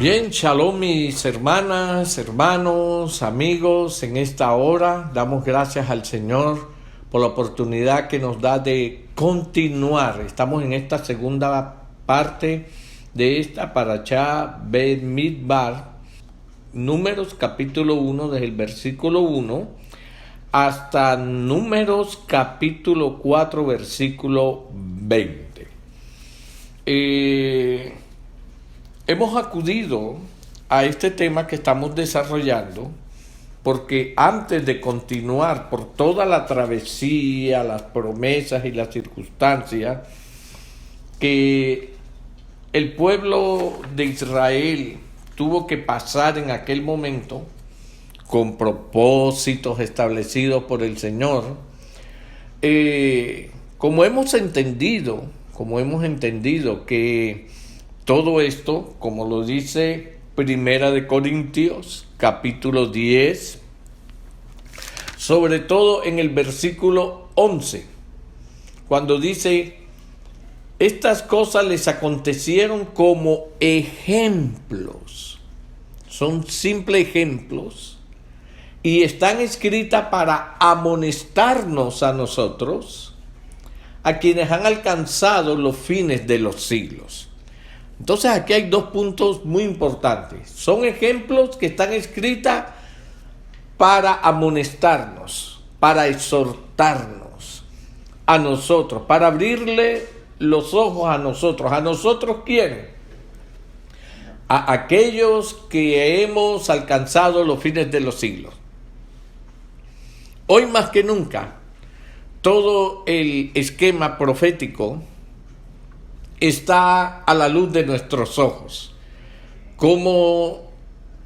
Bien, shalom mis hermanas, hermanos, amigos, en esta hora damos gracias al Señor por la oportunidad que nos da de continuar. Estamos en esta segunda parte de esta Parashá Bamidbar, Números capítulo 1, desde el versículo 1 hasta Números capítulo 4, versículo 20. Hemos acudido a este tema que estamos desarrollando porque antes de continuar por toda la travesía, las promesas y las circunstancias que el pueblo de Israel tuvo que pasar en aquel momento con propósitos establecidos por el Señor, como hemos entendido que todo esto, como lo dice Primera de Corintios, capítulo 10, sobre todo en el versículo 11, cuando dice, estas cosas les acontecieron como ejemplos, son simples ejemplos, y están escritas para amonestarnos a nosotros, a quienes han alcanzado los fines de los siglos. Entonces aquí hay dos puntos muy importantes. Son ejemplos que están escritos para amonestarnos, para exhortarnos a nosotros, para abrirle los ojos a nosotros. ¿A nosotros quién? A aquellos que hemos alcanzado los fines de los siglos. Hoy más que nunca, todo el esquema profético está a la luz de nuestros ojos, como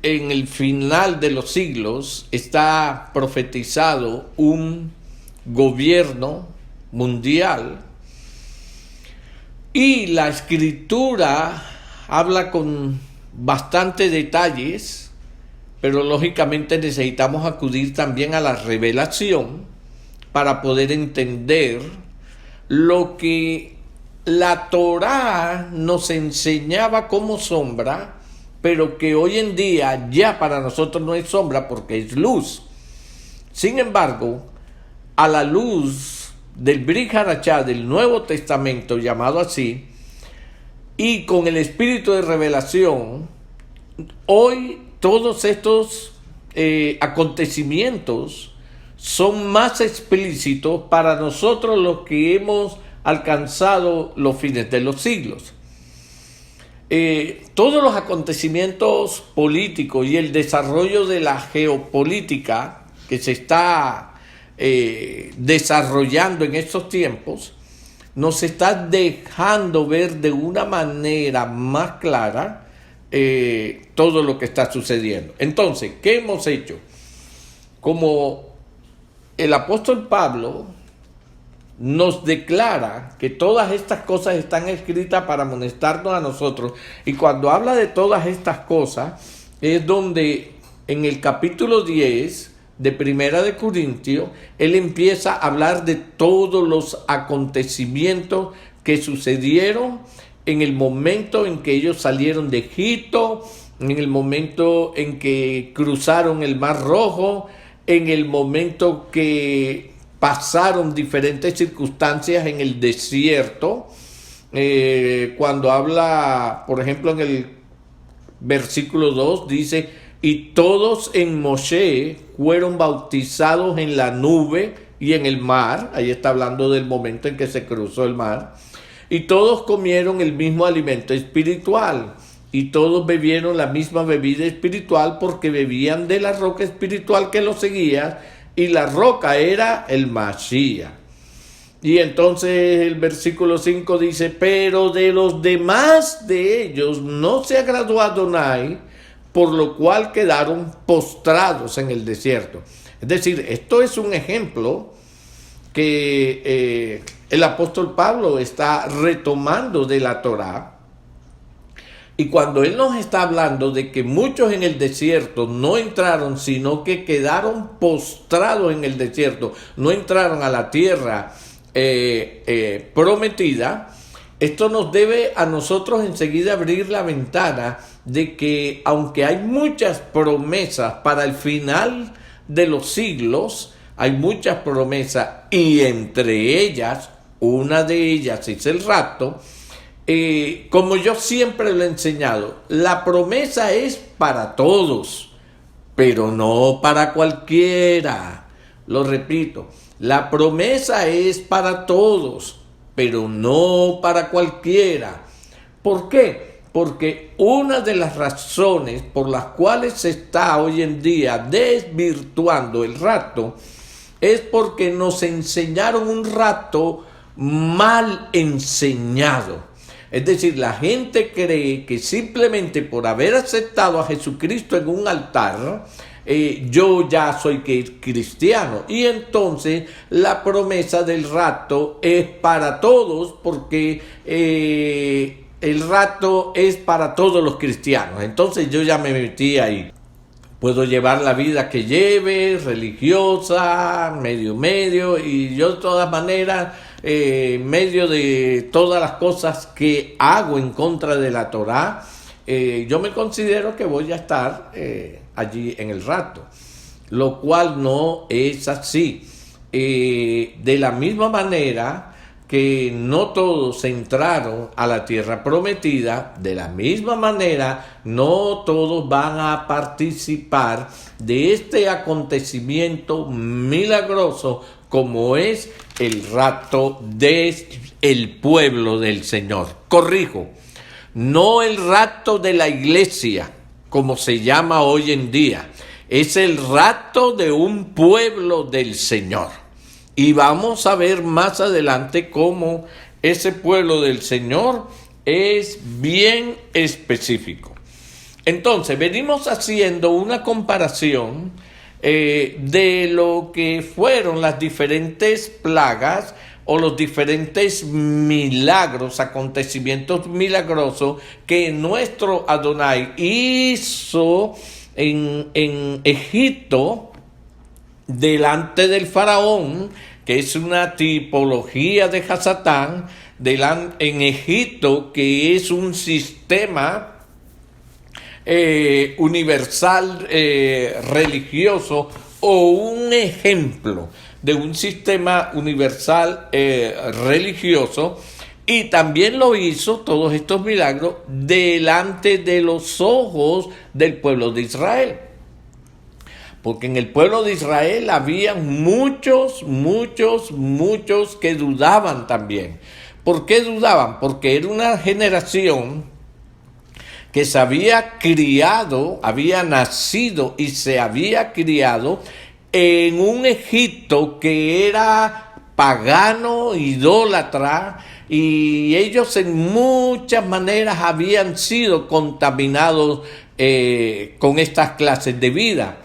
en el final de los siglos está profetizado un gobierno mundial, y la escritura habla con bastante detalles, pero lógicamente necesitamos acudir también a la revelación para poder entender lo que la Torá nos enseñaba como sombra, pero que hoy en día ya para nosotros no es sombra porque es luz. Sin embargo, a la luz del Brit Hadashah, del Nuevo Testamento, llamado así, y con el espíritu de revelación, hoy todos estos acontecimientos son más explícitos para nosotros los que hemos alcanzado los fines de los siglos. Todos los acontecimientos políticos y el desarrollo de la geopolítica que se está desarrollando en estos tiempos nos está dejando ver de una manera más clara todo lo que está sucediendo. Entonces, ¿qué hemos hecho? Como el apóstol Pablo nos declara que todas estas cosas están escritas para amonestarnos a nosotros, y cuando habla de todas estas cosas es donde en el capítulo 10 de Primera de Corintios él empieza a hablar de todos los acontecimientos que sucedieron en el momento en que ellos salieron de Egipto, en el momento en que cruzaron el Mar Rojo, en el momento que pasaron diferentes circunstancias en el desierto. Cuando habla, por ejemplo, en el versículo 2 dice, y todos en Moshe fueron bautizados en la nube y en el mar. Ahí está hablando del momento en que se cruzó el mar. Y todos comieron el mismo alimento espiritual, y todos bebieron la misma bebida espiritual, porque bebían de la roca espiritual que los seguía, y la roca era el Mashiach. Y entonces el versículo 5 dice, pero de los demás de ellos no se agradó a Adonai, por lo cual quedaron postrados en el desierto. Es decir, esto es un ejemplo que el apóstol Pablo está retomando de la Torá. Y cuando él nos está hablando de que muchos en el desierto no entraron, sino que quedaron postrados en el desierto, no entraron a la tierra prometida, Esto nos debe a nosotros enseguida abrir la ventana de que aunque hay muchas promesas para el final de los siglos, hay muchas promesas y entre ellas, una de ellas es el rapto. Como yo siempre lo he enseñado, la promesa es para todos, pero no para cualquiera. Lo repito, la promesa es para todos, pero no para cualquiera. ¿Por qué? Porque una de las razones por las cuales se está hoy en día desvirtuando el rapto es porque nos enseñaron un rapto mal enseñado. Es decir, la gente cree que simplemente por haber aceptado a Jesucristo en un altar, yo ya soy cristiano. Y entonces la promesa del rapto es para todos porque el rapto es para todos los cristianos. Entonces yo ya me metí ahí. Puedo llevar la vida que lleve, religiosa, medio, y yo de todas maneras, medio de todas las cosas que hago en contra de la Torá, yo me considero que voy a estar allí en el rapto, lo cual no es así. De la misma manera que no todos entraron a la tierra prometida, de la misma manera no todos van a participar de este acontecimiento milagroso como es el rapto del pueblo del Señor. Corrijo, no el rapto de la iglesia, como se llama hoy en día, es el rapto de un pueblo del Señor. Y vamos a ver más adelante cómo ese pueblo del Señor es bien específico. Entonces, venimos haciendo una comparación de lo que fueron las diferentes plagas o los diferentes milagros, acontecimientos milagrosos que nuestro Adonai hizo en Egipto delante del faraón, que es una tipología de Hasatán, en Egipto, que es un sistema universal religioso o un ejemplo de un sistema universal religioso, y también lo hizo todos estos milagros delante de los ojos del pueblo de Israel. Porque en el pueblo de Israel había muchos que dudaban también. ¿Por qué dudaban? Porque era una generación que se había criado, había nacido y se había criado en un Egipto que era pagano, idólatra, y ellos en muchas maneras habían sido contaminados con estas clases de vida.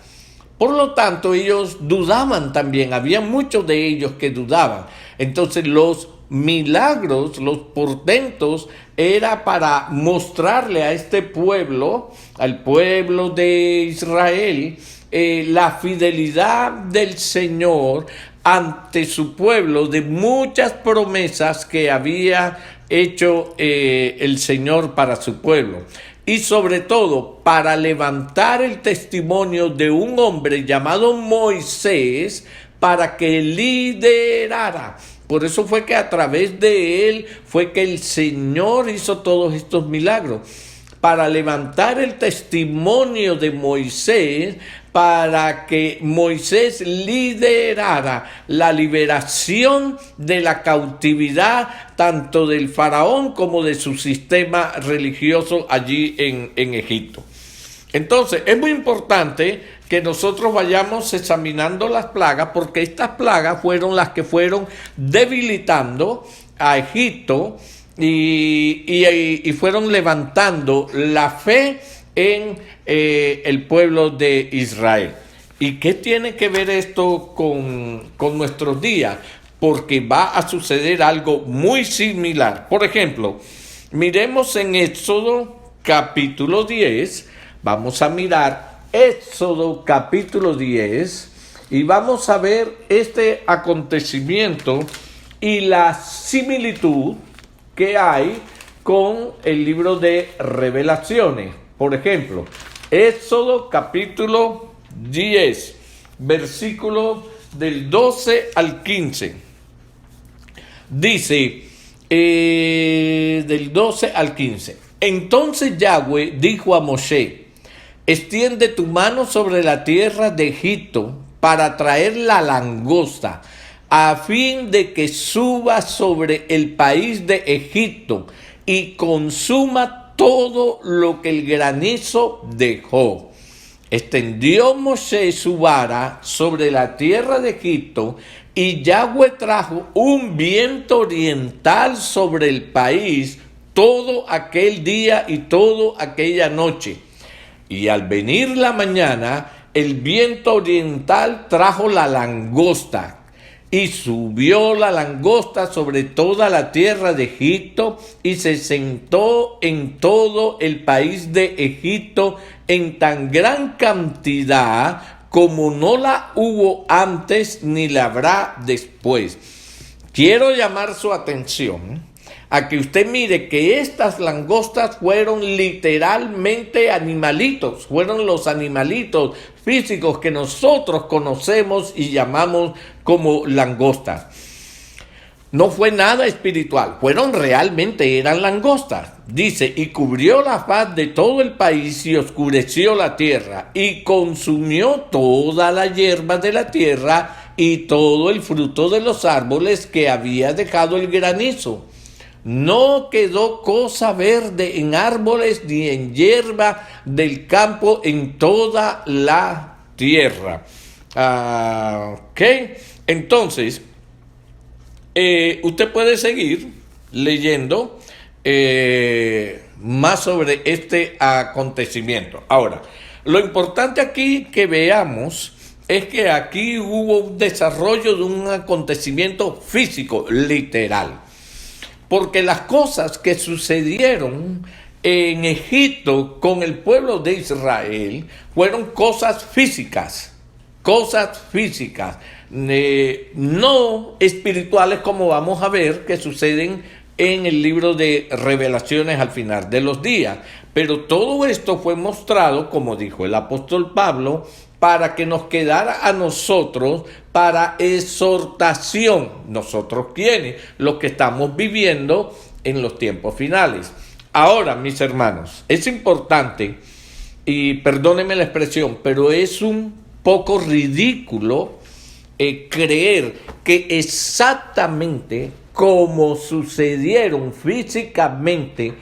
Por lo tanto, ellos dudaban también, había muchos de ellos que dudaban. Entonces, los milagros, los portentos, era para mostrarle a este pueblo, al pueblo de Israel, la fidelidad del Señor ante su pueblo, de muchas promesas que había hecho el Señor para su pueblo. Y sobre todo para levantar el testimonio de un hombre llamado Moisés para que liderara. Por eso fue que a través de él fue que el Señor hizo todos estos milagros. Para levantar el testimonio de Moisés, para que Moisés liderara la liberación de la cautividad tanto del faraón como de su sistema religioso allí en Egipto. Entonces, es muy importante que nosotros vayamos examinando las plagas, porque estas plagas fueron las que fueron debilitando a Egipto y fueron levantando la fe en el pueblo de Israel. ¿Y qué tiene que ver esto con nuestros días? Porque va a suceder algo muy similar. Por ejemplo, miremos en Éxodo capítulo 10, vamos a mirar Éxodo capítulo 10 y vamos a ver este acontecimiento y la similitud que hay con el libro de Revelaciones. Por ejemplo, Éxodo capítulo 10, versículo del 12 al 15. Dice, del 12 al 15. Entonces Yahweh dijo a Moshe: extiende tu mano sobre la tierra de Egipto para traer la langosta, a fin de que suba sobre el país de Egipto y consuma todo lo que el granizo dejó. Extendió Moshe su vara sobre la tierra de Egipto, y Yahweh trajo un viento oriental sobre el país todo aquel día y toda aquella noche. Y al venir la mañana, el viento oriental trajo la langosta, y subió la langosta sobre toda la tierra de Egipto, y se sentó en todo el país de Egipto en tan gran cantidad como no la hubo antes ni la habrá después. Quiero llamar su atención a que usted mire que estas langostas fueron literalmente animalitos, fueron los animalitos físicos que nosotros conocemos y llamamos como langostas. No fue nada espiritual, eran langostas. Dice, y cubrió la faz de todo el país y oscureció la tierra, y consumió toda la hierba de la tierra y todo el fruto de los árboles que había dejado el granizo. No quedó cosa verde en árboles ni en hierba del campo en toda la tierra. Ok, entonces, usted puede seguir leyendo más sobre este acontecimiento. Ahora, lo importante aquí que veamos es que aquí hubo un desarrollo de un acontecimiento físico, literal. Porque las cosas que sucedieron en Egipto con el pueblo de Israel fueron cosas físicas, no espirituales, como vamos a ver que suceden en el libro de Revelaciones al final de los días. Pero todo esto fue mostrado, como dijo el apóstol Pablo, para que nos quedara a nosotros para exhortación. ¿Nosotros quiénes? Los que estamos viviendo en los tiempos finales. Ahora, mis hermanos, es importante, y perdónenme la expresión, pero es un poco ridículo creer que exactamente como sucedieron físicamente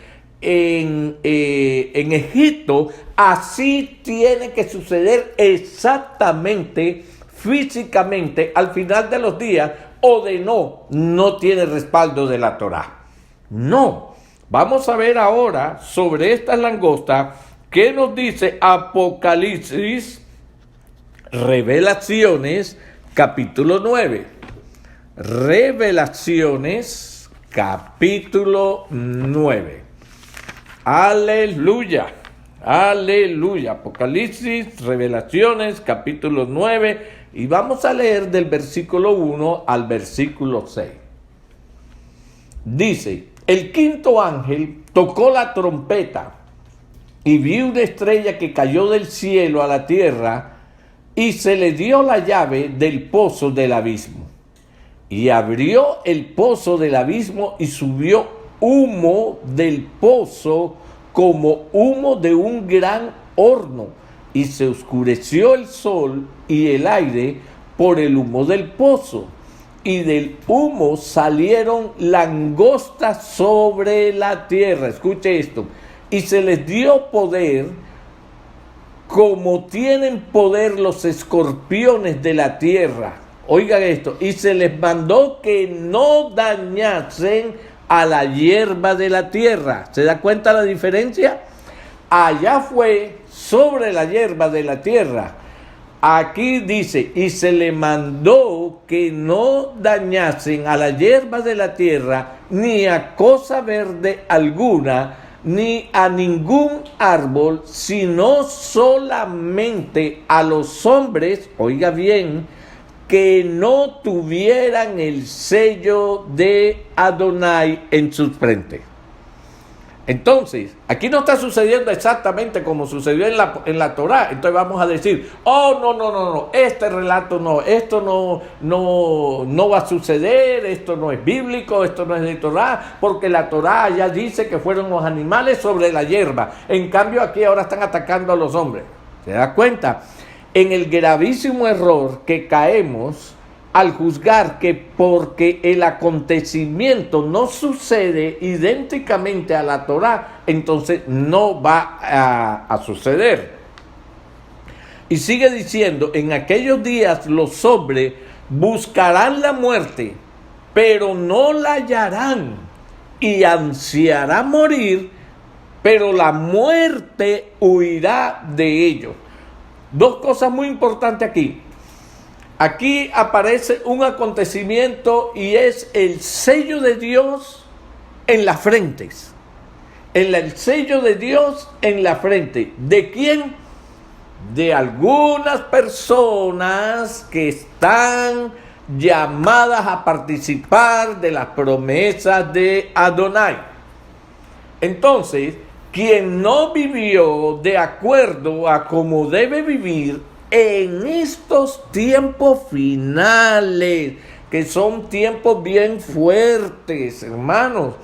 en Egipto, así tiene que suceder exactamente físicamente al final de los días, o de no tiene respaldo de la Torá. No, vamos a ver ahora sobre estas langostas qué nos dice Apocalipsis, Revelaciones, capítulo 9. Revelaciones, capítulo 9. Aleluya, aleluya. Apocalipsis, Revelaciones, capítulo 9. Y vamos a leer del versículo 1 al versículo 6. Dice, el quinto ángel tocó la trompeta, y vi una estrella que cayó del cielo a la tierra, y se le dio la llave del pozo del abismo. Y abrió el pozo del abismo, y subió humo del pozo como humo de un gran horno, y se oscureció el sol y el aire por el humo del pozo. Y del humo salieron langostas sobre la tierra. Escuche esto. Y se les dio poder, como tienen poder los escorpiones de la tierra. Oigan esto. Y se les mandó que no dañasen a la hierba de la tierra. ¿Se da cuenta la diferencia? Allá fue sobre la hierba de la tierra. Aquí dice, y se le mandó que no dañasen a la hierba de la tierra, ni a cosa verde alguna, ni a ningún árbol, sino solamente a los hombres, oiga bien, que no tuvieran el sello de Adonai en sus frentes. Entonces, aquí no está sucediendo exactamente como sucedió en la Torá. Entonces vamos a decir, oh, no, este relato no, esto no va a suceder, esto no es bíblico, esto no es de Torá, porque la Torá ya dice que fueron los animales sobre la hierba. En cambio aquí ahora están atacando a los hombres. ¿Se da cuenta? En el gravísimo error que caemos al juzgar que porque el acontecimiento no sucede idénticamente a la Torá, entonces no va a suceder. Y sigue diciendo, en aquellos días los hombres buscarán la muerte, pero no la hallarán, y ansiarán morir, pero la muerte huirá de ellos. Dos cosas muy importantes aquí. Aquí aparece un acontecimiento y es el sello de Dios en las frentes. El sello de Dios en la frente. ¿De quién? De algunas personas que están llamadas a participar de las promesas de Adonai. Entonces, quien no vivió de acuerdo a cómo debe vivir en estos tiempos finales, que son tiempos bien fuertes, hermanos,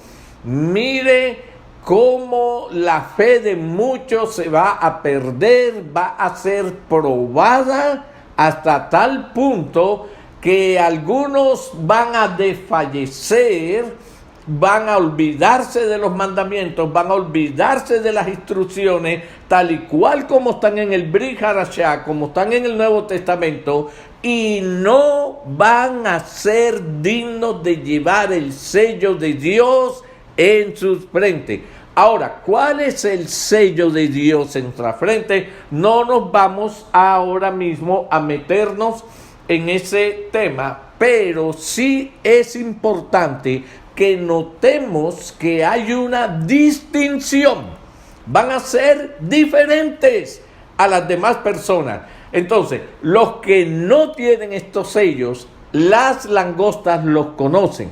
mire cómo la fe de muchos se va a perder, va a ser probada hasta tal punto que algunos van a desfallecer, van a olvidarse de los mandamientos, van a olvidarse de las instrucciones, tal y cual como están en el Brit Hadashah, como están en el Nuevo Testamento, y no van a ser dignos de llevar el sello de Dios en sus frentes. Ahora, ¿cuál es el sello de Dios en nuestra frente? No nos vamos ahora mismo a meternos en ese tema, pero sí es importante que notemos que hay una distinción. Van a ser diferentes a las demás personas. Entonces, los que no tienen estos sellos, las langostas los conocen.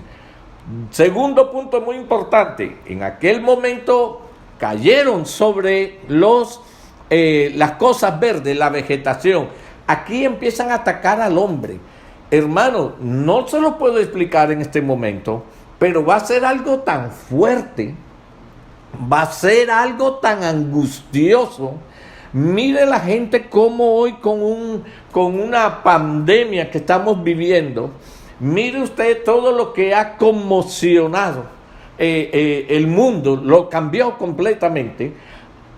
Segundo punto muy importante, en aquel momento cayeron sobre las cosas verdes, la vegetación. Aquí empiezan a atacar al hombre. Hermano, no se lo puedo explicar en este momento, pero va a ser algo tan fuerte, va a ser algo tan angustioso. Mire la gente como hoy con una pandemia que estamos viviendo, mire usted todo lo que ha conmocionado el mundo, lo cambió completamente,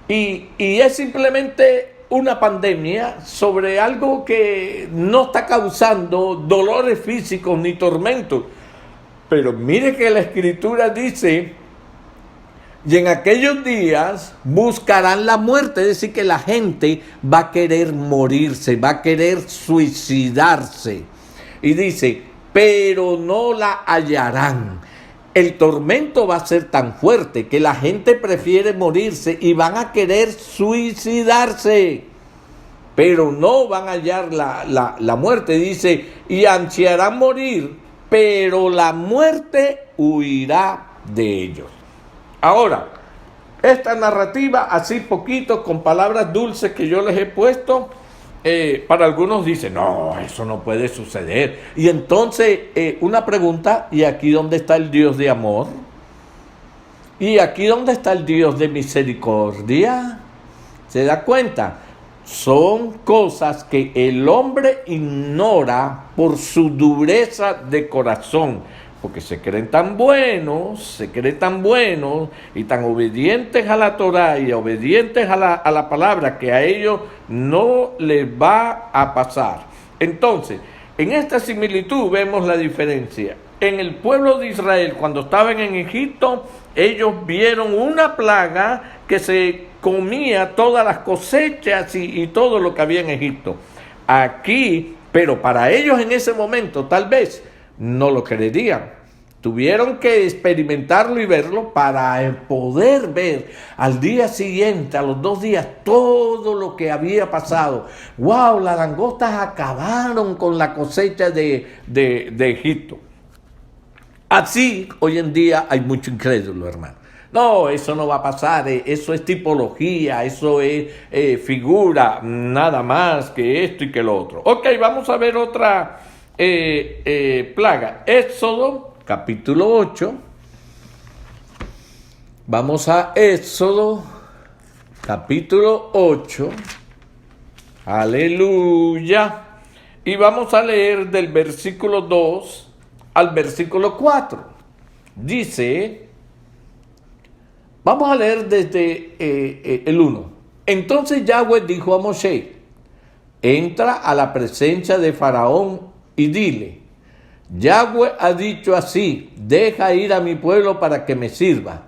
y es simplemente una pandemia sobre algo que no está causando dolores físicos ni tormentos. Pero mire que la Escritura dice, y en aquellos días buscarán la muerte, es decir, que la gente va a querer morirse, va a querer suicidarse. Y dice, pero no la hallarán. El tormento va a ser tan fuerte que la gente prefiere morirse y van a querer suicidarse, pero no van a hallar la muerte. Dice, y ansiarán morir, pero la muerte huirá de ellos. Ahora, esta narrativa, así poquito, con palabras dulces que yo les he puesto, para algunos dicen, no, eso no puede suceder. Y entonces, una pregunta, ¿y aquí dónde está el Dios de amor? ¿Y aquí dónde está el Dios de misericordia? ¿Se da cuenta? Son cosas que el hombre ignora por su dureza de corazón, porque se creen tan buenos y tan obedientes a la Torá y obedientes a la palabra, que a ellos no les va a pasar. Entonces, en esta similitud vemos la diferencia. En el pueblo de Israel, cuando estaban en Egipto, ellos vieron una plaga que se comía todas las cosechas y todo lo que había en Egipto. Aquí, pero para ellos en ese momento tal vez no lo creerían. Tuvieron que experimentarlo y verlo para poder ver al día siguiente, a los 2 días, todo lo que había pasado. ¡Wow! Las langostas acabaron con la cosecha de Egipto. Así, hoy en día hay mucho incrédulo, hermano. No, eso no va a pasar, eso es tipología, eso es figura, nada más que esto y que lo otro. Ok, vamos a ver otra plaga. Éxodo, capítulo 8. Vamos a Éxodo, capítulo 8. Aleluya. Y vamos a leer del versículo 2 al versículo 4. Dice... Vamos a leer desde el 1. Entonces Yahweh dijo a Moshe, entra a la presencia de Faraón y dile, Yahweh ha dicho así, deja ir a mi pueblo para que me sirva.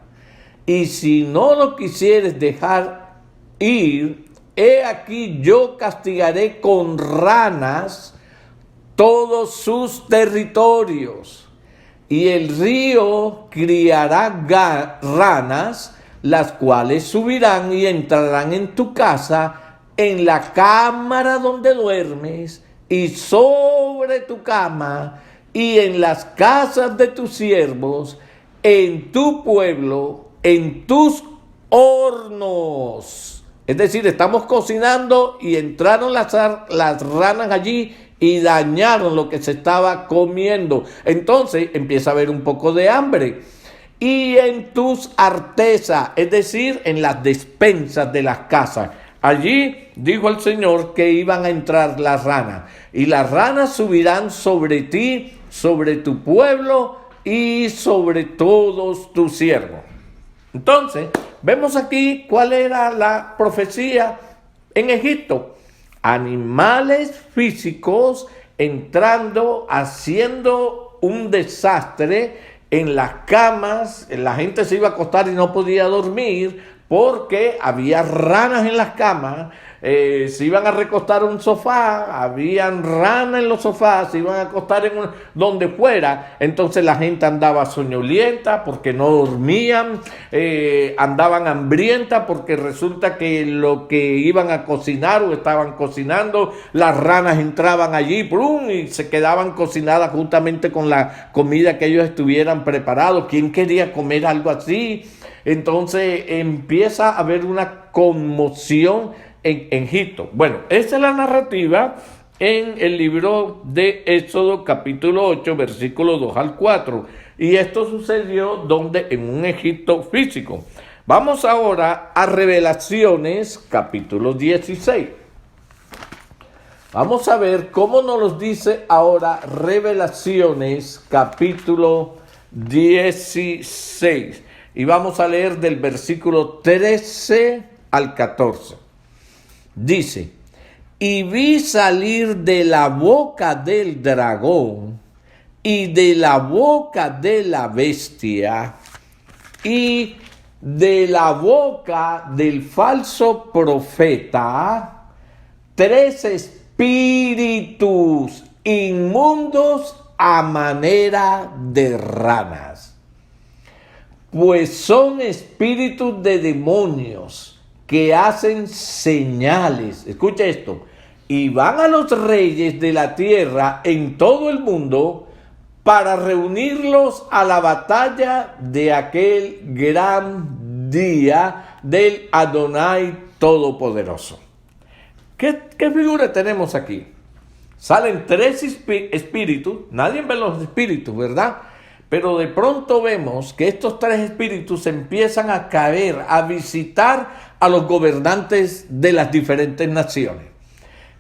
Y si no lo quisieres dejar ir, he aquí yo castigaré con ranas todos sus territorios. Y el río criará ranas, las cuales subirán y entrarán en tu casa, en la cámara donde duermes, y sobre tu cama, y en las casas de tus siervos, en tu pueblo, en tus hornos. Es decir, estamos cocinando y entraron las ranas allí y dañaron lo que se estaba comiendo. Entonces empieza a haber un poco de hambre. Y en tus artesas, es decir, en las despensas de las casas. Allí dijo el Señor que iban a entrar las ranas. Y las ranas subirán sobre ti, sobre tu pueblo y sobre todos tus siervos. Entonces, vemos aquí cuál era la profecía en Egipto. Animales físicos entrando, haciendo un desastre en las camas. La gente se iba a acostar y no podía dormir porque había ranas en las camas. Se iban a recostar en un sofá, habían ranas en los sofás, se iban a acostar en donde fuera. Entonces la gente andaba soñolienta porque no dormían, andaban hambrientas porque resulta que lo que iban a cocinar o estaban cocinando, las ranas entraban allí ¡prum! Y se quedaban cocinadas justamente con la comida que ellos estuvieran preparados. ¿Quién quería comer algo así? Entonces empieza a haber una conmoción en Egipto. Bueno, esa es la narrativa en el libro de Éxodo capítulo 8, versículos 2 al 4. Y esto sucedió donde en un Egipto físico. Vamos ahora a Revelaciones capítulo 16. Vamos a ver cómo nos lo dice ahora Revelaciones capítulo 16. Y vamos a leer del versículo 13 al 14. Dice, y vi salir de la boca del dragón y de la boca de la bestia y de la boca del falso profeta 3 espíritus inmundos a manera de ranas, pues son espíritus de demonios que hacen señales, escucha esto, y van a los reyes de la tierra en todo el mundo para reunirlos a la batalla de aquel gran día del Adonai Todopoderoso. ¿Qué figura tenemos aquí? Salen 3 espíritus, nadie ve los espíritus, ¿verdad? Pero de pronto vemos que estos 3 espíritus empiezan a caer, a visitar a los gobernantes de las diferentes naciones.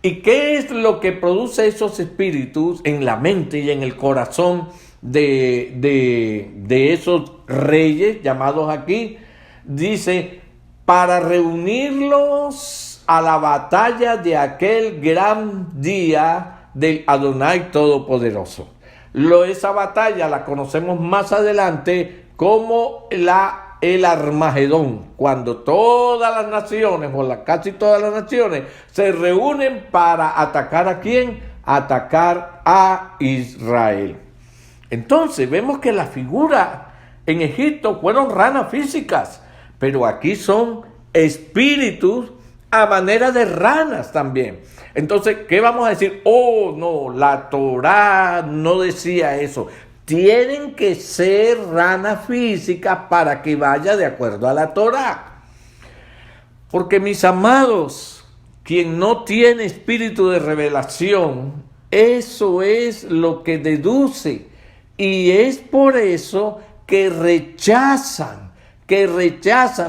¿Y qué es lo que produce esos espíritus en la mente y en el corazón de esos reyes llamados aquí? Dice, para reunirlos a la batalla de aquel gran día del Adonai Todopoderoso. Esa batalla la conocemos más adelante como el Armagedón, cuando todas las naciones, o casi todas las naciones, se reúnen para atacar ¿a quién? Atacar a Israel. Entonces vemos que las figuras en Egipto fueron ranas físicas, pero aquí son espíritus a manera de ranas también. Entonces, ¿qué vamos a decir? Oh, no, la Torá no decía eso. Tienen que ser ranas físicas para que vaya de acuerdo a la Torá. Porque mis amados, quien no tiene espíritu de revelación, eso es lo que deduce. Y es por eso que rechazan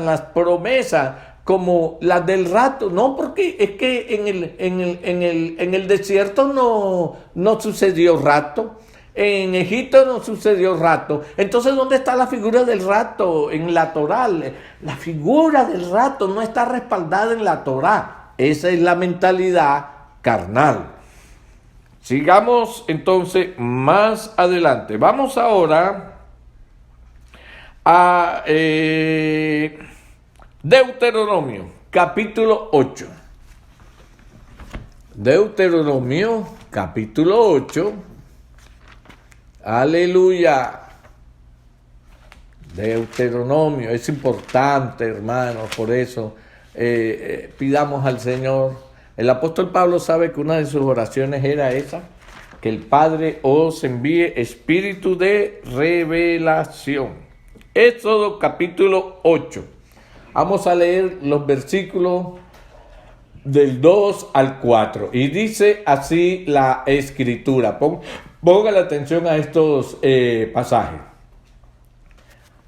las promesas como las del rato. No, porque es que en el desierto no sucedió rato. En Egipto no sucedió rato. Entonces, ¿dónde está la figura del rato en la Torá? La figura del rato no está respaldada en la Torá. Esa es la mentalidad carnal. Sigamos entonces más adelante. Vamos ahora a Deuteronomio, capítulo 8. Deuteronomio, capítulo 8. Aleluya. Deuteronomio, es importante, hermanos, por eso pidamos al Señor. El apóstol Pablo sabe que una de sus oraciones era esa, que el Padre os envíe espíritu de revelación. Éxodo capítulo 8. Vamos a leer los versículos del 2 al 4. Y dice así la Escritura. Ponga la atención a estos pasajes.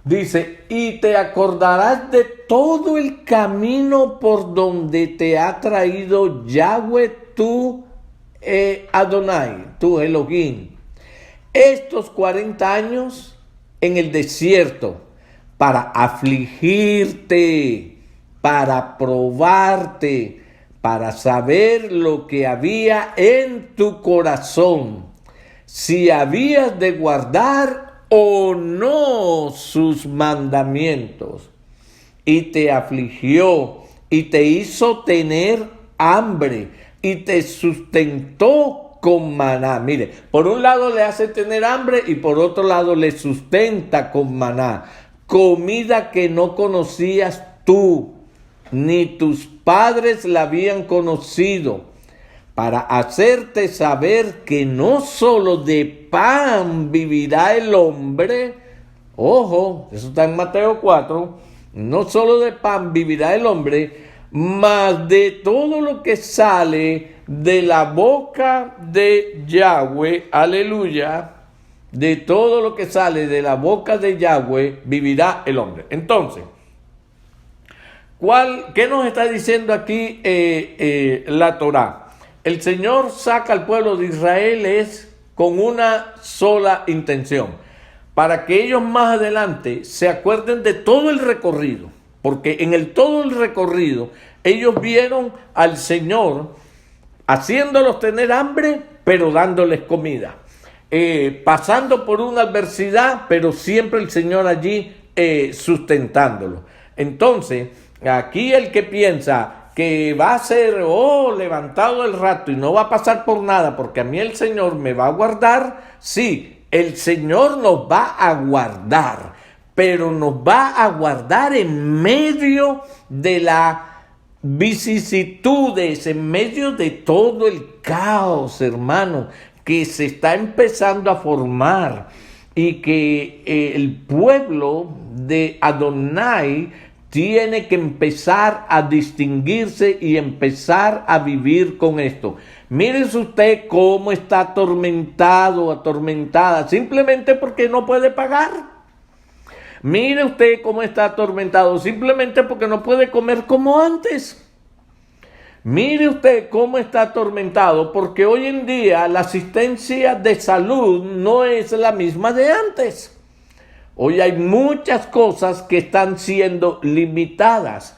Dice, y te acordarás de todo el camino por donde te ha traído Yahweh tu Adonai, tu Elohim, estos 40 años en el desierto, para afligirte, para probarte, para saber lo que había en tu corazón, si habías de guardar o no sus mandamientos. Y te afligió y te hizo tener hambre y te sustentó con maná. Mire, por un lado le hace tener hambre y por otro lado le sustenta con maná, comida que no conocías tú, ni tus padres la habían conocido, para hacerte saber que no solo de pan vivirá el hombre. Ojo, eso está en Mateo 4. No solo de pan vivirá el hombre, mas de todo lo que sale de la boca de Yahweh. Aleluya. De todo lo que sale de la boca de Yahweh vivirá el hombre. Entonces, ¿qué nos está diciendo aquí la Torá? El Señor saca al pueblo de Israel con una sola intención, para que ellos más adelante se acuerden de todo el recorrido, porque en todo el recorrido ellos vieron al Señor haciéndolos tener hambre, pero dándoles comida, pasando por una adversidad, pero siempre el Señor allí sustentándolos. Entonces, aquí el que piensa que va a ser levantado el rato y no va a pasar por nada porque a mí el Señor me va a guardar, sí, el Señor nos va a guardar, pero nos va a guardar en medio de las vicisitudes, en medio de todo el caos, hermano, que se está empezando a formar, y que el pueblo de Adonai tiene que empezar a distinguirse y empezar a vivir con esto. Mírese usted cómo está atormentada, simplemente porque no puede pagar. Mire usted cómo está atormentado, simplemente porque no puede comer como antes. Mire usted cómo está atormentado, porque hoy en día la asistencia de salud no es la misma de antes. Hoy hay muchas cosas que están siendo limitadas,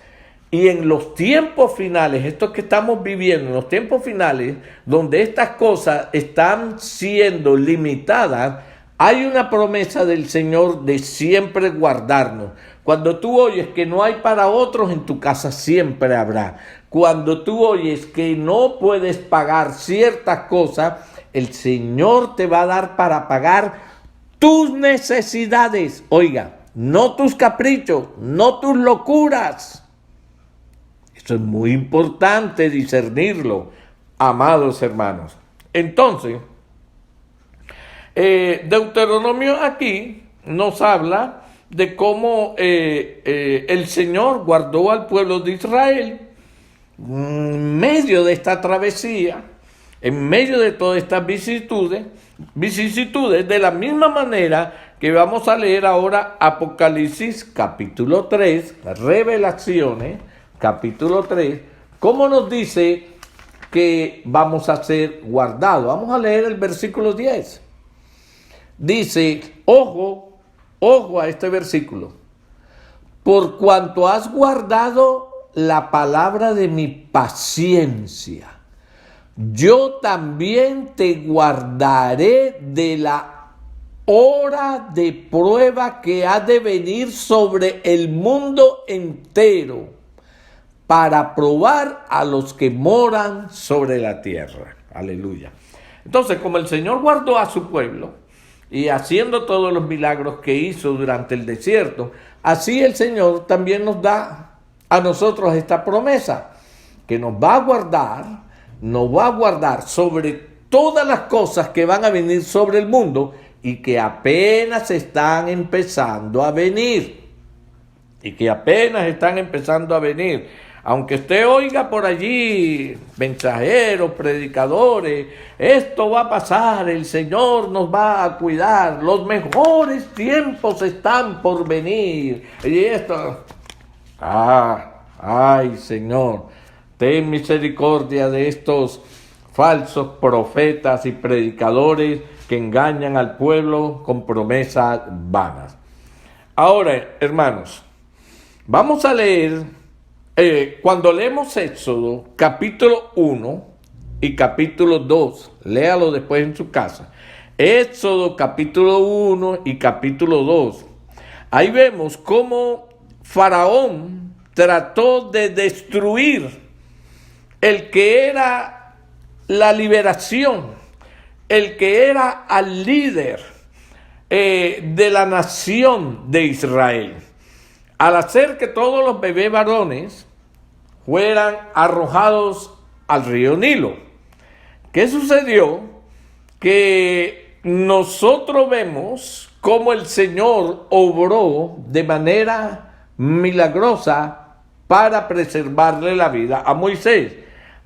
y en los tiempos finales, esto que estamos viviendo, en los tiempos finales, donde estas cosas están siendo limitadas, hay una promesa del Señor de siempre guardarnos. Cuando tú oyes que no hay para otros, en tu casa siempre habrá. Cuando tú oyes que no puedes pagar ciertas cosas, el Señor te va a dar para pagar tus necesidades, oiga, no tus caprichos, no tus locuras. Eso es muy importante discernirlo, amados hermanos. Entonces, Deuteronomio aquí nos habla de cómo el Señor guardó al pueblo de Israel en medio de esta travesía, en medio de todas estas vicisitudes, de la misma manera que vamos a leer ahora Apocalipsis capítulo 3, Revelaciones capítulo 3, cómo nos dice que vamos a ser guardados. Vamos a leer el versículo 10. Dice, ojo a este versículo, por cuanto has guardado la palabra de mi paciencia, yo también te guardaré de la hora de prueba que ha de venir sobre el mundo entero, para probar a los que moran sobre la tierra. Aleluya. Entonces, como el Señor guardó a su pueblo, y haciendo todos los milagros que hizo durante el desierto, así el Señor también nos da a nosotros esta promesa, que nos va a guardar sobre todas las cosas que van a venir sobre el mundo y que apenas están empezando a venir. Aunque usted oiga por allí mensajeros, predicadores, esto va a pasar, el Señor nos va a cuidar, los mejores tiempos están por venir. Y esto, ay Señor, ten misericordia de estos falsos profetas y predicadores que engañan al pueblo con promesas vanas. Ahora, hermanos, vamos a leer. Cuando leemos Éxodo capítulo 1 y capítulo 2, léalo después en su casa. Éxodo capítulo 1 y capítulo 2. Ahí vemos cómo Faraón trató de destruir el que era la liberación, el que era al líder de la nación de Israel, al hacer que todos los bebés varones fueran arrojados al río Nilo. ¿Qué sucedió? Que nosotros vemos cómo el Señor obró de manera milagrosa para preservarle la vida a Moisés.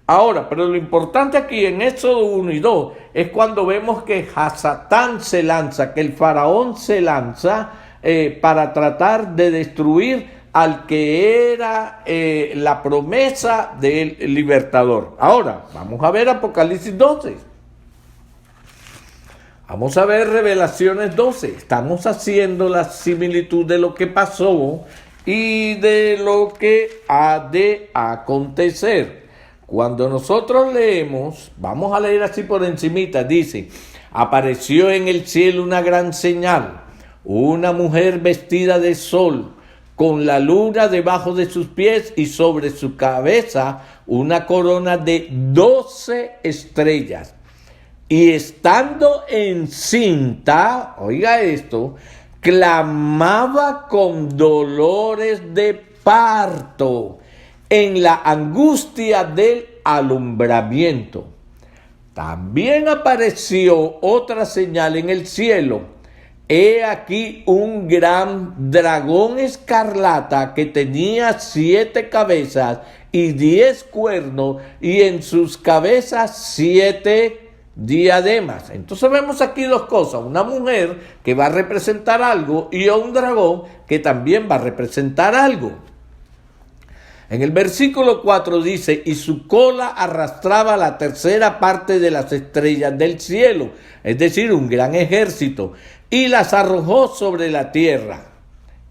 Ahora, pero lo importante aquí en Éxodo 1 y 2 es cuando vemos que Hasatán se lanza, que el faraón se lanza para tratar de destruir al que era la promesa del libertador. Ahora, vamos a ver Apocalipsis 12. Vamos a ver Revelaciones 12. Estamos haciendo la similitud de lo que pasó y de lo que ha de acontecer. Cuando nosotros leemos, vamos a leer así por encimita, dice, apareció en el cielo una gran señal, una mujer vestida de sol, con la luna debajo de sus pies y sobre su cabeza una corona de 12 estrellas. Y estando encinta, oiga esto, clamaba con dolores de parto en la angustia del alumbramiento. También apareció otra señal en el cielo. He aquí un gran dragón escarlata que tenía 7 cabezas y 10 cuernos, y en sus cabezas 7 diademas. Entonces vemos aquí dos cosas: una mujer que va a representar algo y un dragón que también va a representar algo. En el versículo 4 dice, y su cola arrastraba la tercera parte de las estrellas del cielo, es decir, un gran ejército, y las arrojó sobre la tierra.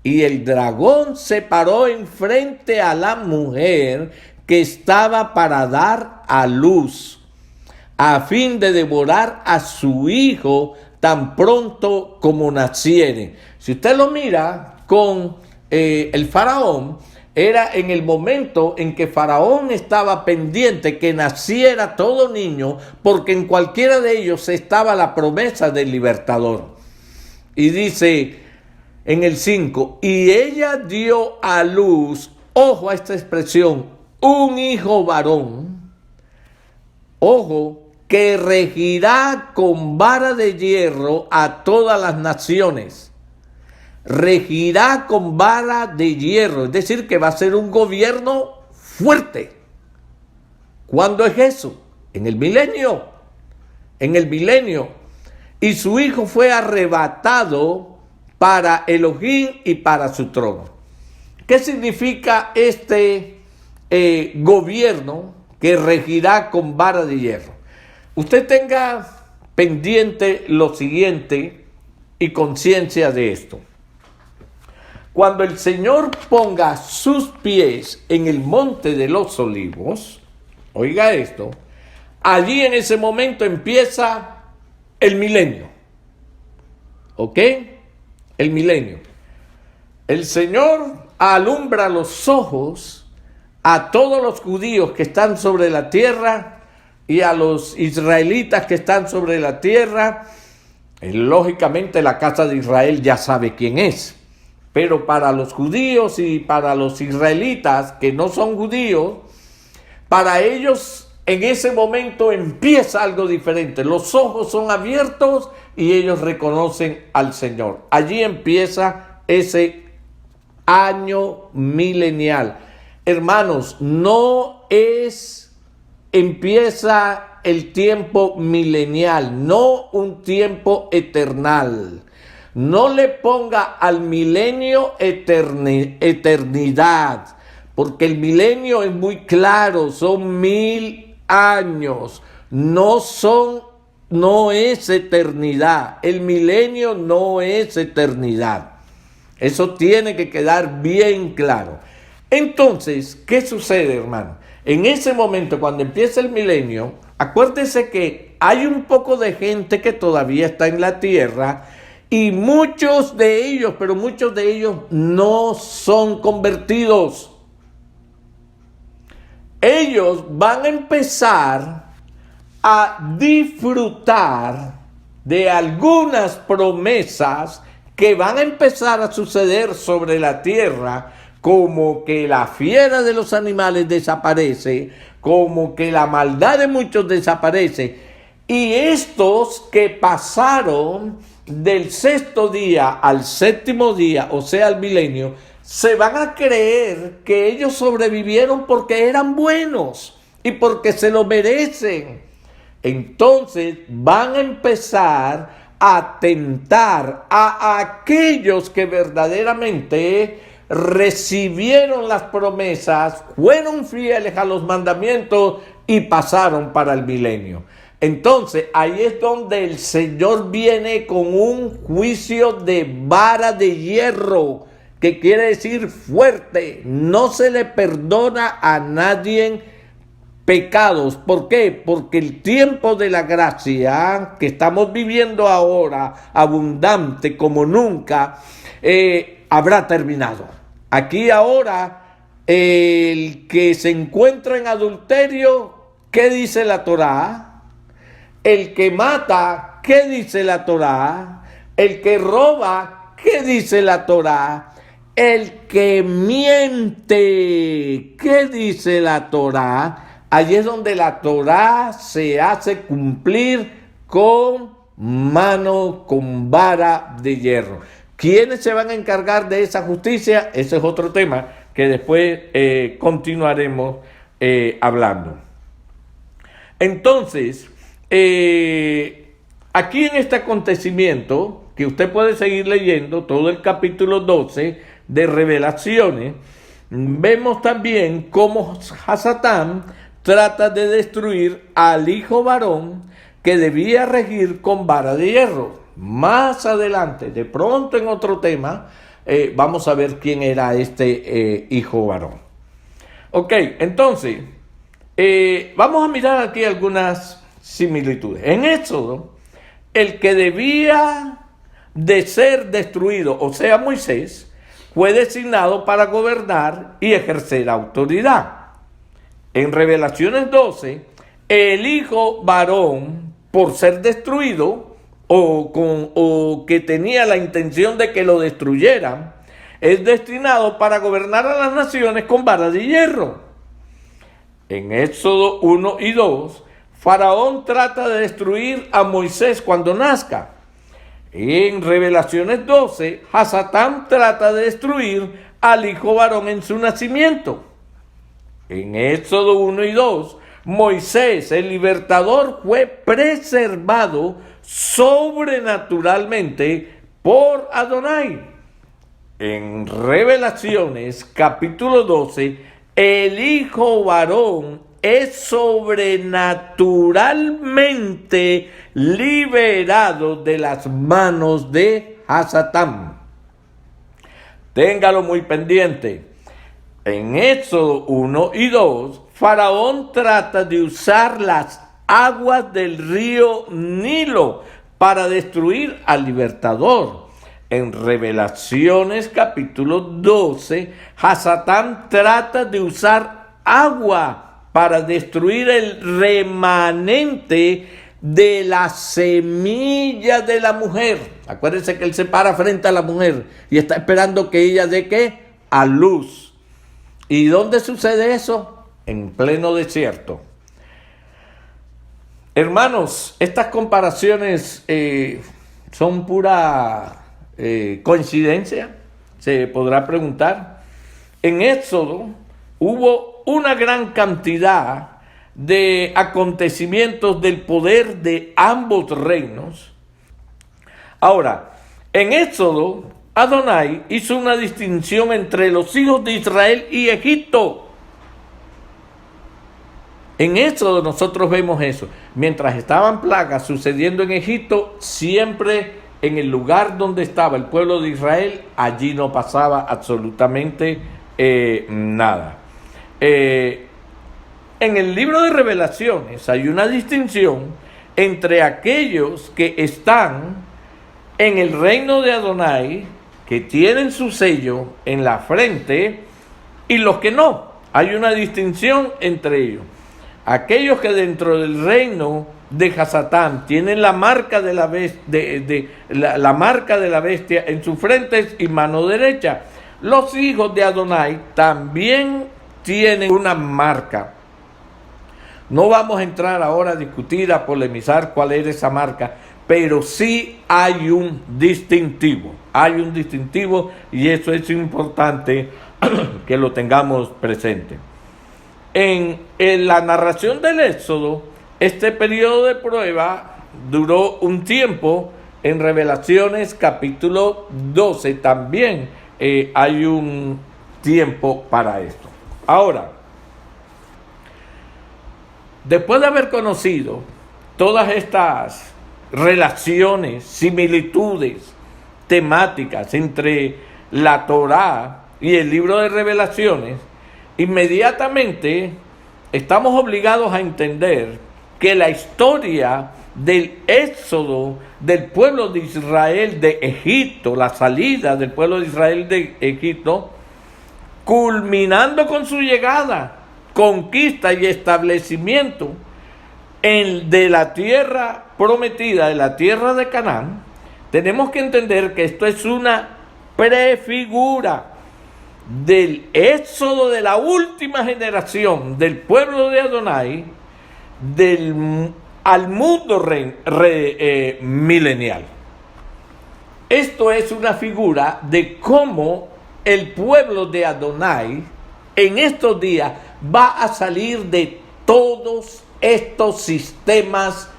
Y el dragón se paró enfrente a la mujer que estaba para dar a luz, a fin de devorar a su hijo tan pronto como naciere. Si usted lo mira con el faraón, era en el momento en que Faraón estaba pendiente que naciera todo niño, porque en cualquiera de ellos estaba la promesa del libertador. Y dice en el 5, y ella dio a luz, ojo a esta expresión, un hijo varón, ojo, que regirá con vara de hierro a todas las naciones. Regirá con vara de hierro, es decir, que va a ser un gobierno fuerte. ¿Cuándo es eso? En el milenio. En el milenio. Y su hijo fue arrebatado para Elohim y para su trono. ¿Qué significa este gobierno que regirá con vara de hierro? Usted tenga pendiente lo siguiente y conciencia de esto. Cuando el Señor ponga sus pies en el monte de los olivos, oiga esto, allí en ese momento empieza el milenio. ¿Ok? El milenio. El Señor alumbra los ojos a todos los judíos que están sobre la tierra y a los israelitas que están sobre la tierra. Lógicamente la casa de Israel ya sabe quién es. Pero para los judíos y para los israelitas que no son judíos, para ellos en ese momento empieza algo diferente. Los ojos son abiertos y ellos reconocen al Señor. Allí empieza ese año milenial. Hermanos, empieza el tiempo milenial, no un tiempo eternal. No le ponga al milenio eternidad, porque el milenio es muy claro, son 1000 años, no es eternidad. El milenio no es eternidad. Eso tiene que quedar bien claro. Entonces, ¿qué sucede, hermano? En ese momento, cuando empieza el milenio, acuérdese que hay un poco de gente que todavía está en la tierra. Y muchos de ellos no son convertidos. Ellos van a empezar a disfrutar de algunas promesas que van a empezar a suceder sobre la tierra, como que la fiera de los animales desaparece, como que la maldad de muchos desaparece. Y estos que pasaron del 6º día al 7º día, o sea, al milenio, se van a creer que ellos sobrevivieron porque eran buenos y porque se lo merecen. Entonces van a empezar a tentar a aquellos que verdaderamente recibieron las promesas, fueron fieles a los mandamientos y pasaron para el milenio. Entonces, ahí es donde el Señor viene con un juicio de vara de hierro, que quiere decir fuerte. No se le perdona a nadie pecados. ¿Por qué? Porque el tiempo de la gracia que estamos viviendo ahora, abundante como nunca, habrá terminado. Aquí ahora, el que se encuentra en adulterio, ¿qué dice la Torá? El que mata, ¿qué dice la Torá? El que roba, ¿qué dice la Torá? El que miente, ¿qué dice la Torá? Allí es donde la Torá se hace cumplir con vara de hierro. ¿Quiénes se van a encargar de esa justicia? Ese es otro tema que después continuaremos hablando. Entonces, aquí en este acontecimiento, que usted puede seguir leyendo todo el capítulo 12 de Revelaciones, vemos también cómo Hasatán trata de destruir al hijo varón que debía regir con vara de hierro. Más adelante, de pronto en otro tema, vamos a ver quién era este hijo varón. Ok, entonces, vamos a mirar aquí algunas similitudes. En Éxodo, el que debía de ser destruido, o sea Moisés, fue designado para gobernar y ejercer autoridad. En Revelaciones 12, el hijo varón, por ser destruido, o que tenía la intención de que lo destruyeran, es destinado para gobernar a las naciones con vara de hierro. En Éxodo 1 y 2, Faraón trata de destruir a Moisés cuando nazca. En Revelaciones 12, Hasatán trata de destruir al hijo varón en su nacimiento. En Éxodo 1 y 2, Moisés, el libertador, fue preservado sobrenaturalmente por Adonai. En Revelaciones capítulo 12, el hijo varón es sobrenaturalmente liberado de las manos de Hasatán. Téngalo muy pendiente. En Éxodo 1 y 2, Faraón trata de usar las aguas del río Nilo para destruir al libertador. En Revelaciones capítulo 12, Hasatán trata de usar agua para destruir el remanente de la semilla de la mujer. Acuérdense que él se para frente a la mujer y está esperando que ella dé ¿qué? A luz. ¿Y dónde sucede eso? En pleno desierto. Hermanos, estas comparaciones son pura coincidencia, se podrá preguntar. En Éxodo hubo una gran cantidad de acontecimientos del poder de ambos reinos. Ahora, en Éxodo, Adonai hizo una distinción entre los hijos de Israel y Egipto. En Éxodo nosotros vemos eso. Mientras estaban plagas sucediendo en Egipto, siempre en el lugar donde estaba el pueblo de Israel, allí no pasaba absolutamente nada. En el libro de Revelaciones hay una distinción entre aquellos que están en el reino de Adonai, que tienen su sello en la frente, y los que no. Hay una distinción entre ellos. Aquellos que dentro del reino de Hasatán tienen la marca de la marca de la bestia en sus frentes y mano derecha. Los hijos de Adonai también tienen una marca. No vamos a entrar ahora a discutir, a polemizar cuál es esa marca, pero sí hay un distintivo. Hay un distintivo y eso es importante que lo tengamos presente. En la narración del Éxodo, este periodo de prueba duró un tiempo. En Revelaciones capítulo 12 también hay un tiempo para esto. Ahora, después de haber conocido todas estas relaciones, similitudes temáticas entre la Torá y el libro de Revelaciones, inmediatamente estamos obligados a entender que la historia del éxodo del pueblo de Israel de Egipto, la salida del pueblo de Israel de Egipto, culminando con su llegada, conquista y establecimiento de la tierra prometida, de la tierra de Canaán, tenemos que entender que esto es una prefigura del éxodo de la última generación del pueblo de Adonai al mundo milenial. Esto es una figura de cómo el pueblo de Adonai en estos días va a salir de todos estos sistemas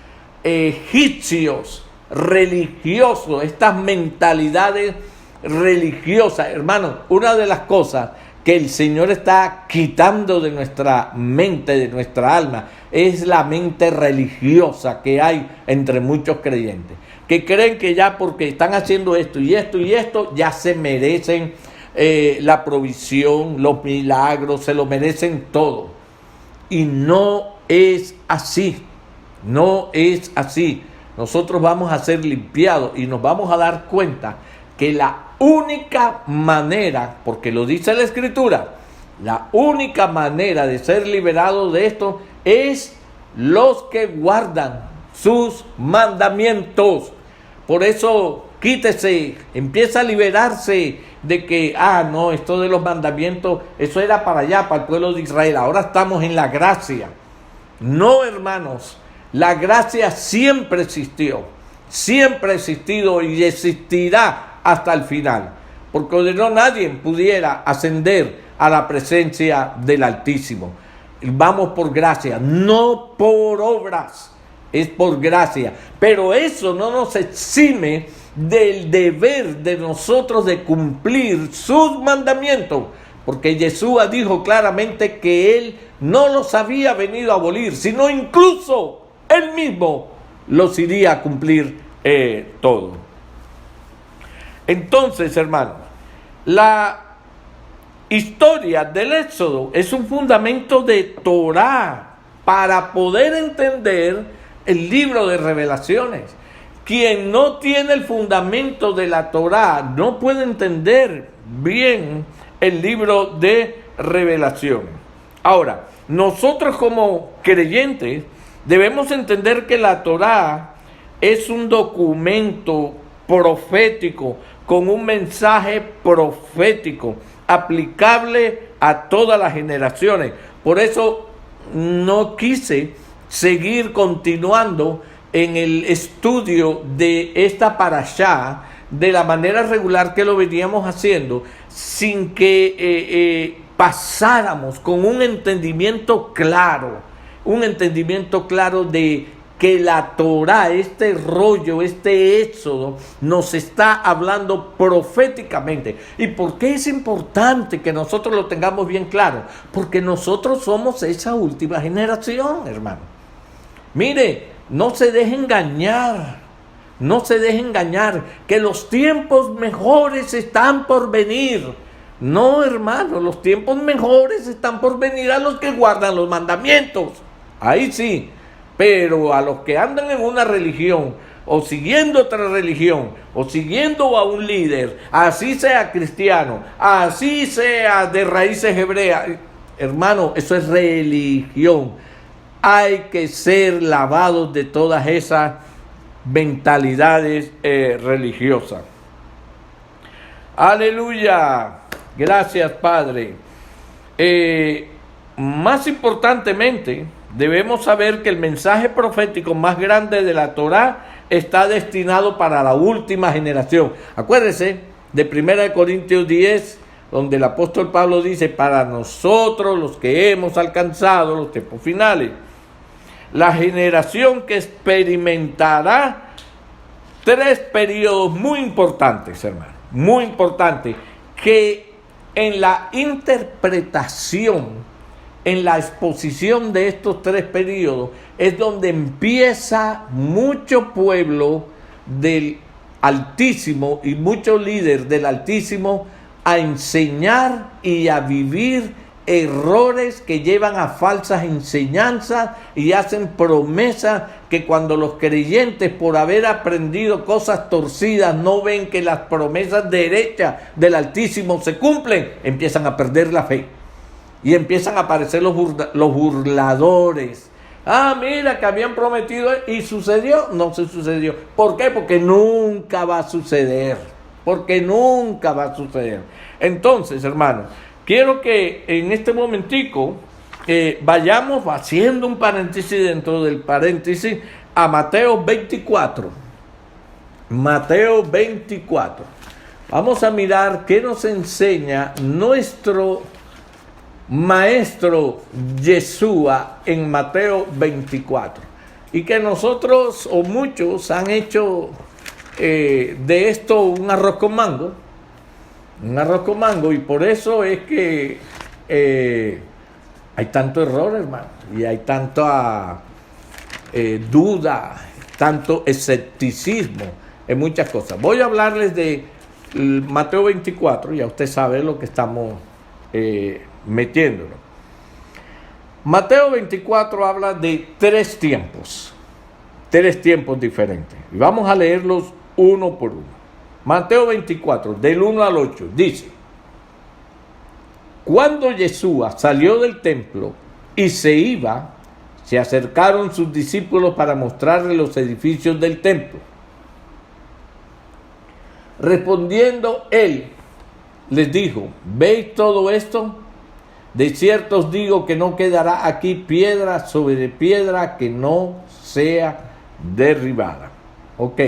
egipcios, religiosos, estas mentalidades religiosas. Hermano, una de las cosas que el Señor está quitando de nuestra mente, de nuestra alma, es la mente religiosa que hay entre muchos creyentes, que creen que ya porque están haciendo esto y esto y esto, ya se merecen la provisión, los milagros, se lo merecen todo. Y no es así, no es así. Nosotros vamos a ser limpiados y nos vamos a dar cuenta que la única manera, porque lo dice la Escritura, la única manera de ser liberado de esto es los que guardan sus mandamientos. Por eso quítese, empieza a liberarse de que, no, esto de los mandamientos, eso era para allá, para el pueblo de Israel. Ahora estamos en la gracia. No, hermanos, la gracia siempre existió, siempre ha existido y existirá hasta el final. Porque no nadie pudiera ascender a la presencia del Altísimo. Vamos por gracia, no por obras, es por gracia. Pero eso no nos exime del deber de nosotros de cumplir sus mandamientos. Porque Yeshua dijo claramente que Él no los había venido a abolir, sino incluso Él mismo los iría a cumplir todo. Entonces, hermanos, la historia del Éxodo es un fundamento de Torah para poder entender el libro de Revelaciones. Quien no tiene el fundamento de la Torah no puede entender bien el libro de Revelación. Ahora, nosotros como creyentes debemos entender que la Torah es un documento profético con un mensaje profético aplicable a todas las generaciones. Por eso no quise seguir continuando en el estudio de esta parashá de la manera regular que lo veníamos haciendo, sin que pasáramos con un entendimiento claro de que la Torah, este rollo, este éxodo, nos está hablando proféticamente. ¿Y por qué es importante que nosotros lo tengamos bien claro? Porque nosotros somos esa última generación, hermano. Mire, no se deje engañar, que los tiempos mejores están por venir. No, hermano, los tiempos mejores están por venir a los que guardan los mandamientos. Ahí sí. Pero a los que andan en una religión, o siguiendo otra religión, o siguiendo a un líder, así sea cristiano, así sea de raíces hebreas, hermano, eso es religión. Hay que ser lavados de todas esas mentalidades religiosas. Aleluya. Gracias, Padre. Más importantemente, debemos saber que el mensaje profético más grande de la Torá está destinado para la última generación. Acuérdense de 1 Corintios 10, donde el apóstol Pablo dice, para nosotros los que hemos alcanzado los tiempos finales, la generación que experimentará 3 periodos muy importantes, hermano, muy importantes, que en la interpretación, en la exposición de estos 3 periodos, es donde empieza mucho pueblo del Altísimo y muchos líderes del Altísimo a enseñar y a vivir errores que llevan a falsas enseñanzas y hacen promesas que cuando los creyentes, por haber aprendido cosas torcidas, no ven que las promesas derechas del Altísimo se cumplen, empiezan a perder la fe. Y empiezan a aparecer los burladores. Mira que habían prometido y sucedió. No se sucedió. ¿Por qué? Porque nunca va a suceder. Entonces, hermano, quiero que en este momentico vayamos haciendo un paréntesis dentro del paréntesis a Mateo 24. Mateo 24. Vamos a mirar qué nos enseña nuestro Maestro Yeshua en Mateo 24, y que nosotros o muchos han hecho de esto un arroz con mango, y por eso es que hay tanto error, hermano, y hay tanta duda, tanto escepticismo en muchas cosas. Voy a hablarles de Mateo 24, ya usted sabe lo que estamos metiéndolo. Mateo 24 habla de 3 tiempos diferentes. Y vamos a leerlos uno por uno. Mateo 24, del 1 al 8, dice: Cuando Yeshua salió del templo y se iba, se acercaron sus discípulos para mostrarle los edificios del templo. Respondiendo él, les dijo: ¿veis todo esto? De cierto os digo que no quedará aquí piedra sobre piedra que no sea derribada. Ok.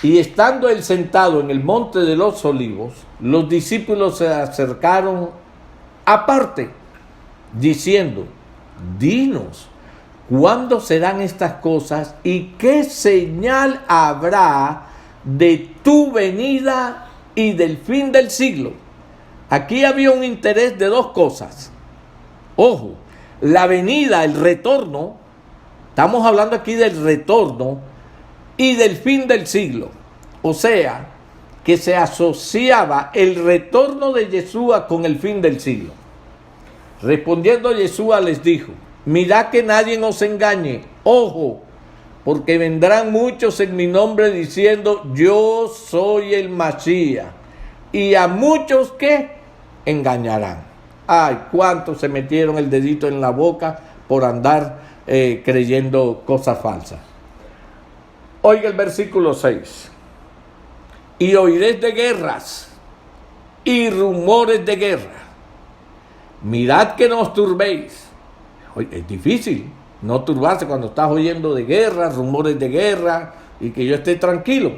Y estando él sentado en el monte de los olivos, los discípulos se acercaron aparte, diciendo: dinos, ¿cuándo serán estas cosas y qué señal habrá de tu venida y del fin del siglo? Aquí había un interés de dos cosas. Ojo, la venida, el retorno, estamos hablando aquí del retorno y del fin del siglo. O sea, que se asociaba el retorno de Yeshua con el fin del siglo. Respondiendo Yeshua les dijo: mirad que nadie os engañe, ojo, porque vendrán muchos en mi nombre diciendo: yo soy el Masías, y a muchos que engañarán. Ay, cuántos se metieron el dedito en la boca por andar creyendo cosas falsas. Oiga el versículo 6. Y oiréis de guerras y rumores de guerra. Mirad que no os turbéis. Oye, es difícil no turbarse cuando estás oyendo de guerra, rumores de guerra, y que yo esté tranquilo.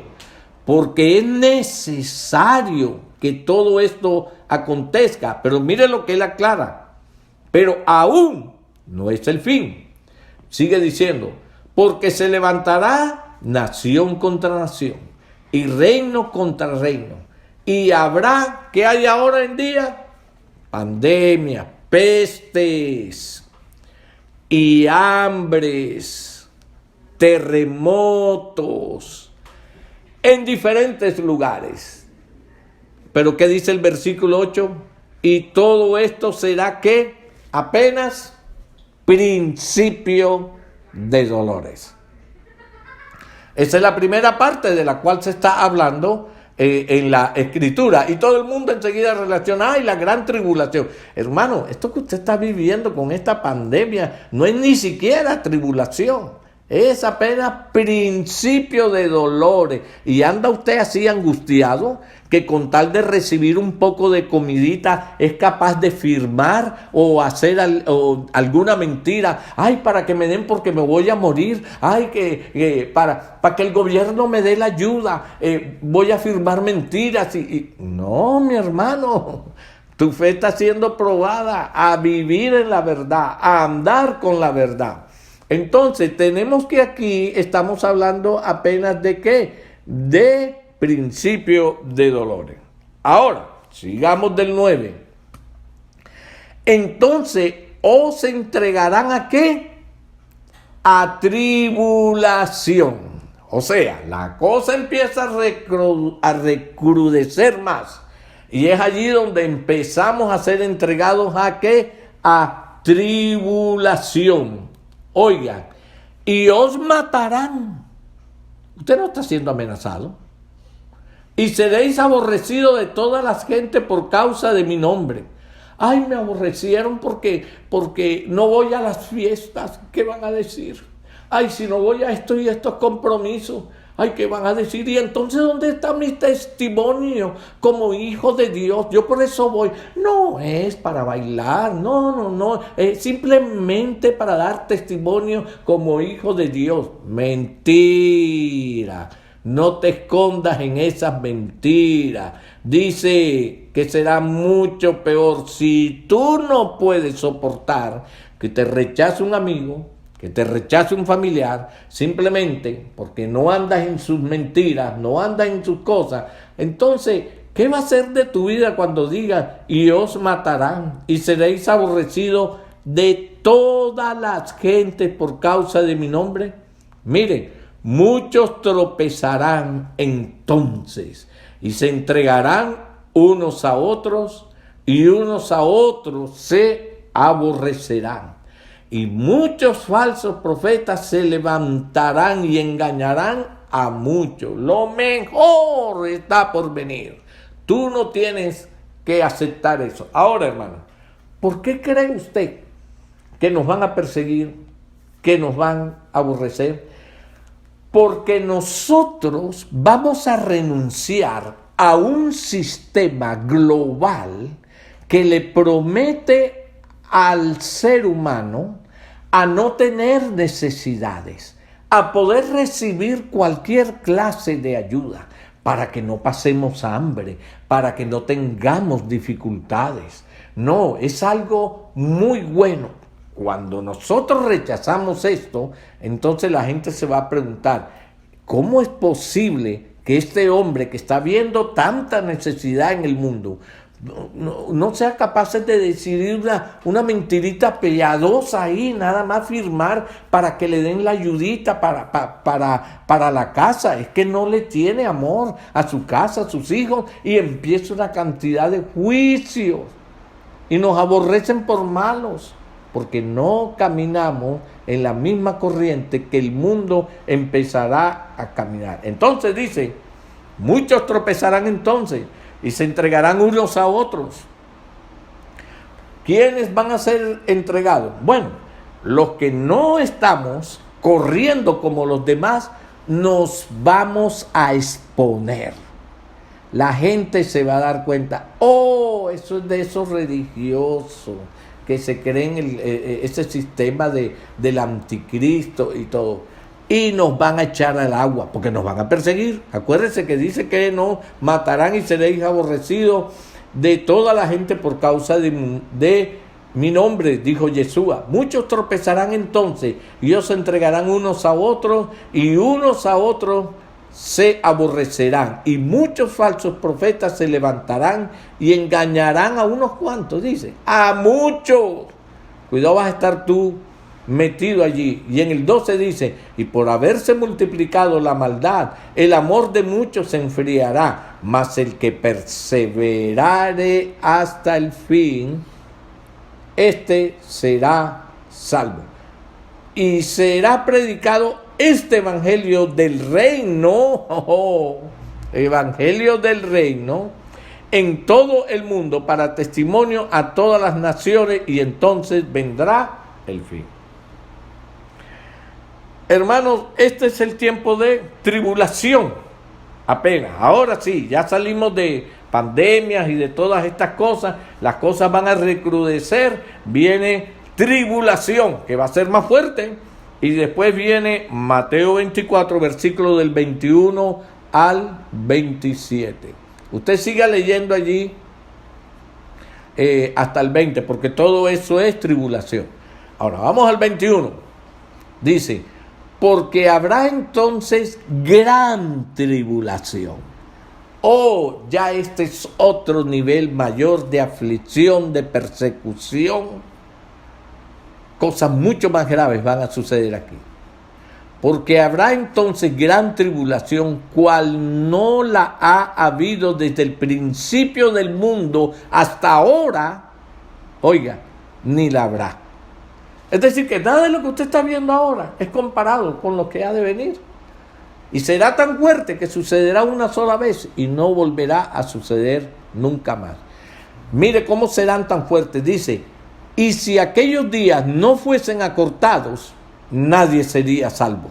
Porque es necesario que todo esto acontezca. Pero mire lo que él aclara. Pero aún no es el fin. Sigue diciendo: porque se levantará nación contra nación y reino contra reino. Y habrá, ¿qué hay ahora en día? Pandemias, pestes y hambres, terremotos en diferentes lugares. Pero ¿qué dice el versículo 8? Y todo esto será ¿qué? Apenas principio de dolores. Esa es la primera parte de la cual se está hablando en la escritura. Y todo el mundo enseguida relaciona: ¡ay, la gran tribulación! Hermano, esto que usted está viviendo con esta pandemia no es ni siquiera tribulación. Es apenas principio de dolores. Y anda usted así angustiado, que con tal de recibir un poco de comidita es capaz de firmar o hacer alguna mentira. Ay, para que me den porque me voy a morir. Ay, para que el gobierno me dé la ayuda. Voy a firmar mentiras. No, mi hermano. Tu fe está siendo probada a vivir en la verdad, a andar con la verdad. Entonces, tenemos que aquí estamos hablando apenas de ¿qué? De principio de dolores. Ahora, sigamos del 9. Entonces, os entregarán ¿a qué? A tribulación. O sea, la cosa empieza a recrudecer más. Y es allí donde empezamos a ser entregados ¿a qué? A tribulación. Oigan, y os matarán. Usted no está siendo amenazado. Y seréis aborrecidos de todas las gentes por causa de mi nombre. Ay, me aborrecieron porque no voy a las fiestas. ¿Qué van a decir? Ay, si no voy a esto y estos compromisos. Ay, ¿qué van a decir? Y entonces, ¿dónde está mi testimonio como hijo de Dios? Yo por eso voy. No es para bailar, no. Es simplemente para dar testimonio como hijo de Dios. Mentira. No te escondas en esas mentiras. Dice que será mucho peor si tú no puedes soportar que te rechace un amigo, que te rechace un familiar, simplemente porque no andas en sus mentiras, no andas en sus cosas. Entonces, ¿qué va a ser de tu vida cuando digas: y os matarán y seréis aborrecidos de todas las gentes por causa de mi nombre? Miren, muchos tropezarán entonces y se entregarán unos a otros y unos a otros se aborrecerán. Y muchos falsos profetas se levantarán y engañarán a muchos. Lo mejor está por venir. Tú no tienes que aceptar eso. Ahora, hermano, ¿por qué cree usted que nos van a perseguir, que nos van a aborrecer? Porque nosotros vamos a renunciar a un sistema global que le promete al ser humano a no tener necesidades, a poder recibir cualquier clase de ayuda, para que no pasemos hambre, para que no tengamos dificultades. No, es algo muy bueno. Cuando nosotros rechazamos esto, entonces la gente se va a preguntar, ¿cómo es posible que este hombre que está viendo tanta necesidad en el mundo no sea capaz de decidir una mentirita piadosa ahí, nada más firmar para que le den la ayudita para la casa? Es que no le tiene amor a su casa, a sus hijos, y empieza una cantidad de juicios y nos aborrecen por malos, porque no caminamos en la misma corriente que el mundo empezará a caminar. Entonces dice, muchos tropezarán entonces y se entregarán unos a otros. ¿Quiénes van a ser entregados? Bueno, los que no estamos corriendo como los demás, nos vamos a exponer. La gente se va a dar cuenta, oh, eso es de esos religiosos que se creen ese sistema del anticristo y todo. Y nos van a echar al agua, porque nos van a perseguir. Acuérdense que dice que nos matarán y seréis aborrecidos de toda la gente por causa de mi nombre, dijo Yeshua. Muchos tropezarán entonces y os entregarán unos a otros, y unos a otros se aborrecerán, y muchos falsos profetas se levantarán y engañarán a unos cuantos, dice, a muchos. Cuidado, vas a estar tú metido allí. Y en el 12 dice, y por haberse multiplicado la maldad, el amor de muchos se enfriará, mas el que perseverare hasta el fin, este será salvo. Y será predicado este evangelio del reino, evangelio del reino, en todo el mundo para testimonio a todas las naciones, y entonces vendrá el fin. Hermanos, este es el tiempo de tribulación, apenas. Ahora sí, ya salimos de pandemias y de todas estas cosas, las cosas van a recrudecer, viene tribulación, que va a ser más fuerte. Y después viene Mateo 24, versículo del 21 al 27. Usted siga leyendo allí hasta el 20, porque todo eso es tribulación. Ahora, vamos al 21. Dice, porque habrá entonces gran tribulación. Oh, ya este es otro nivel mayor de aflicción, de persecución. Cosas mucho más graves van a suceder aquí. Porque habrá entonces gran tribulación, cual no la ha habido desde el principio del mundo hasta ahora, oiga, ni la habrá. Es decir, que nada de lo que usted está viendo ahora es comparado con lo que ha de venir. Y será tan fuerte que sucederá una sola vez y no volverá a suceder nunca más. Mire cómo serán tan fuertes, dice, y si aquellos días no fuesen acortados, nadie sería salvo.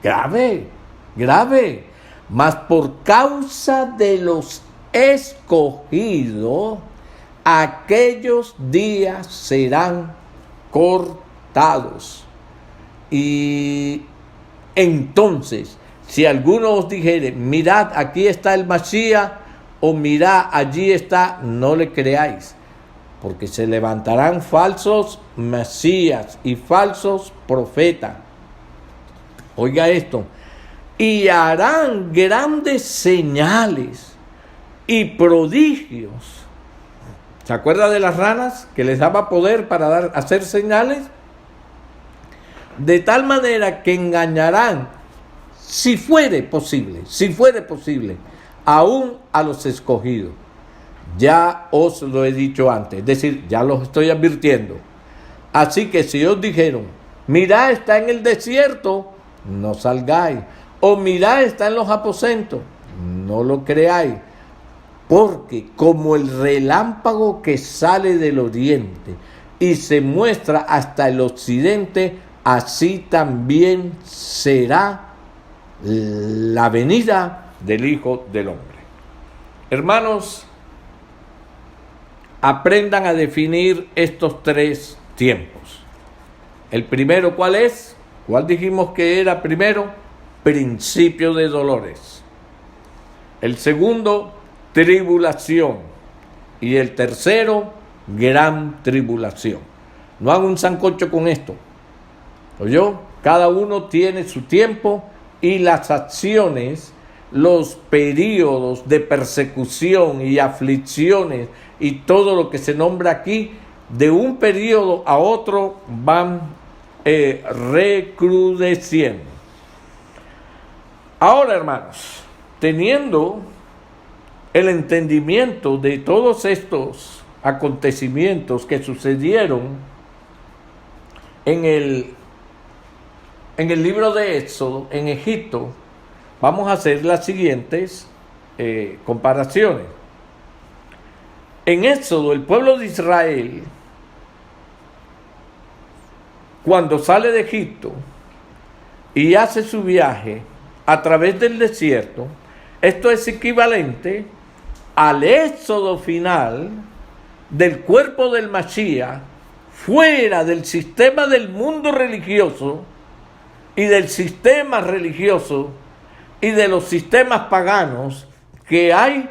Grave, grave. Mas por causa de los escogidos, aquellos días serán cortados. Y entonces, si alguno os dijere, mirad, aquí está el Masías, o mirad, allí está, no le creáis. Porque se levantarán falsos mesías y falsos profetas. Oiga esto. Y harán grandes señales y prodigios. ¿Se acuerda de las ranas que les daba poder para hacer señales? De tal manera que engañarán, si fuere posible, aún a los escogidos. Ya os lo he dicho antes, es decir, ya los estoy advirtiendo. Así que si os dijeron, mirad, está en el desierto, no salgáis. O mirad, está en los aposentos, no lo creáis. Porque como el relámpago que sale del oriente y se muestra hasta el occidente, así también será la venida del Hijo del Hombre. Hermanos, aprendan a definir estos tres tiempos. El primero, ¿cuál es? ¿Cuál dijimos que era primero? Principio de dolores. El segundo, tribulación. Y el tercero, gran tribulación. No hagan un sancocho con esto. ¿Oyó? Cada uno tiene su tiempo y las acciones, los periodos de persecución y aflicciones y todo lo que se nombra aquí, de un periodo a otro van recrudeciendo. Ahora, hermanos, teniendo el entendimiento de todos estos acontecimientos que sucedieron en el libro de Éxodo, en Egipto, vamos a hacer las siguientes comparaciones. En Éxodo, el pueblo de Israel, cuando sale de Egipto y hace su viaje a través del desierto, esto es equivalente al éxodo final del cuerpo del Mashiach fuera del sistema del mundo religioso y del sistema religioso y de los sistemas paganos que hay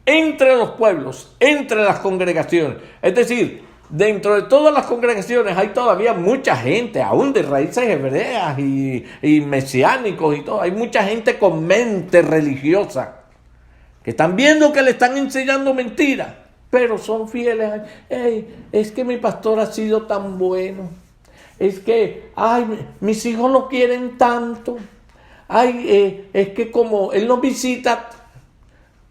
entre los pueblos, entre las congregaciones. Es decir, dentro de todas las congregaciones hay todavía mucha gente, aún de raíces hebreas y mesiánicos y todo. Hay mucha gente con mente religiosa que están viendo que le están enseñando mentiras, pero son fieles. Hey, es que mi pastor ha sido tan bueno. Es que, mis hijos lo quieren tanto. Es que como él nos visita,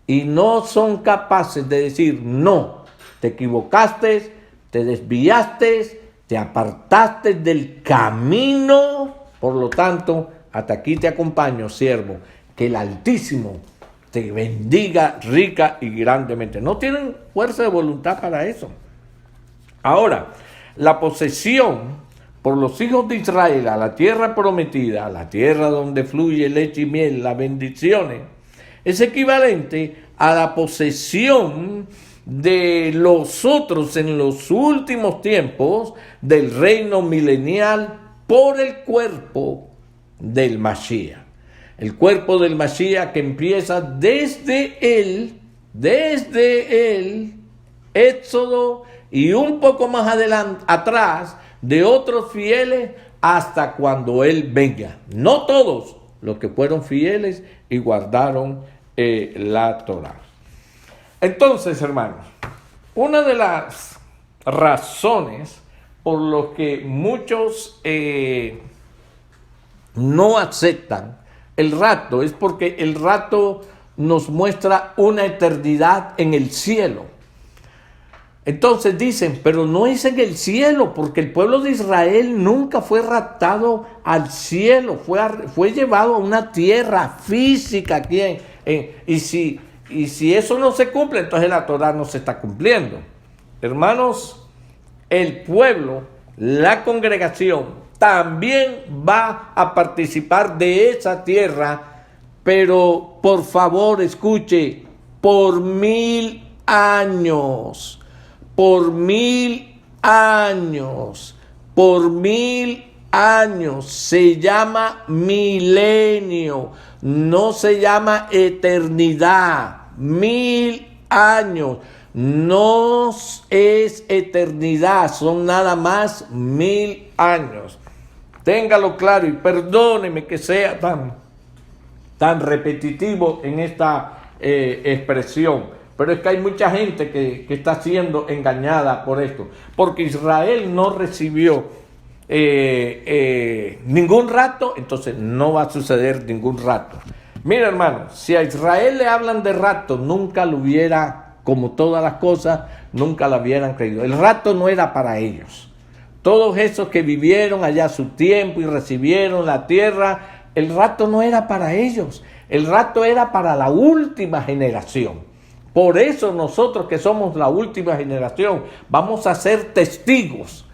y no son capaces de decir, no, te equivocaste, te desviaste, te apartaste del camino. Por lo tanto, hasta aquí te acompaño, siervo, que el Altísimo te bendiga rica y grandemente. No tienen fuerza de voluntad para eso. Ahora, la posesión por los hijos de Israel a la tierra prometida, a la tierra donde fluye leche y miel, las bendiciones, es equivalente a la posesión de los otros en los últimos tiempos del reino milenial por el cuerpo del Mashiach. El cuerpo del Mashiach que empieza desde el Éxodo y un poco más adelante, atrás, de otros fieles hasta cuando Él venga. No todos los que fueron fieles y guardaron la Torá. Entonces, hermanos, una de las razones por las que muchos no aceptan el rapto es porque el rapto nos muestra una eternidad en el cielo. Entonces dicen, pero no es en el cielo, porque el pueblo de Israel nunca fue raptado al cielo, fue llevado a una tierra física aquí. Y si eso no se cumple, entonces la Torá no se está cumpliendo. Hermanos, el pueblo, la congregación, también va a participar de esa tierra, pero por favor escuche, por 1000 años. Por 1000 años, por 1000 años, se llama milenio, no se llama eternidad. 1000 años, no es eternidad, son nada más 1000 años. Téngalo claro y perdóneme que sea tan repetitivo en esta expresión. Pero es que hay mucha gente que está siendo engañada por esto. Porque Israel no recibió ningún rapto, entonces no va a suceder ningún rapto. Mira, hermano, si a Israel le hablan de rapto, nunca lo hubiera, como todas las cosas, nunca lo hubieran creído. El rapto no era para ellos. Todos esos que vivieron allá su tiempo y recibieron la tierra, el rapto no era para ellos. El rapto era para la última generación. Por eso nosotros que somos la última generación vamos a ser testigos,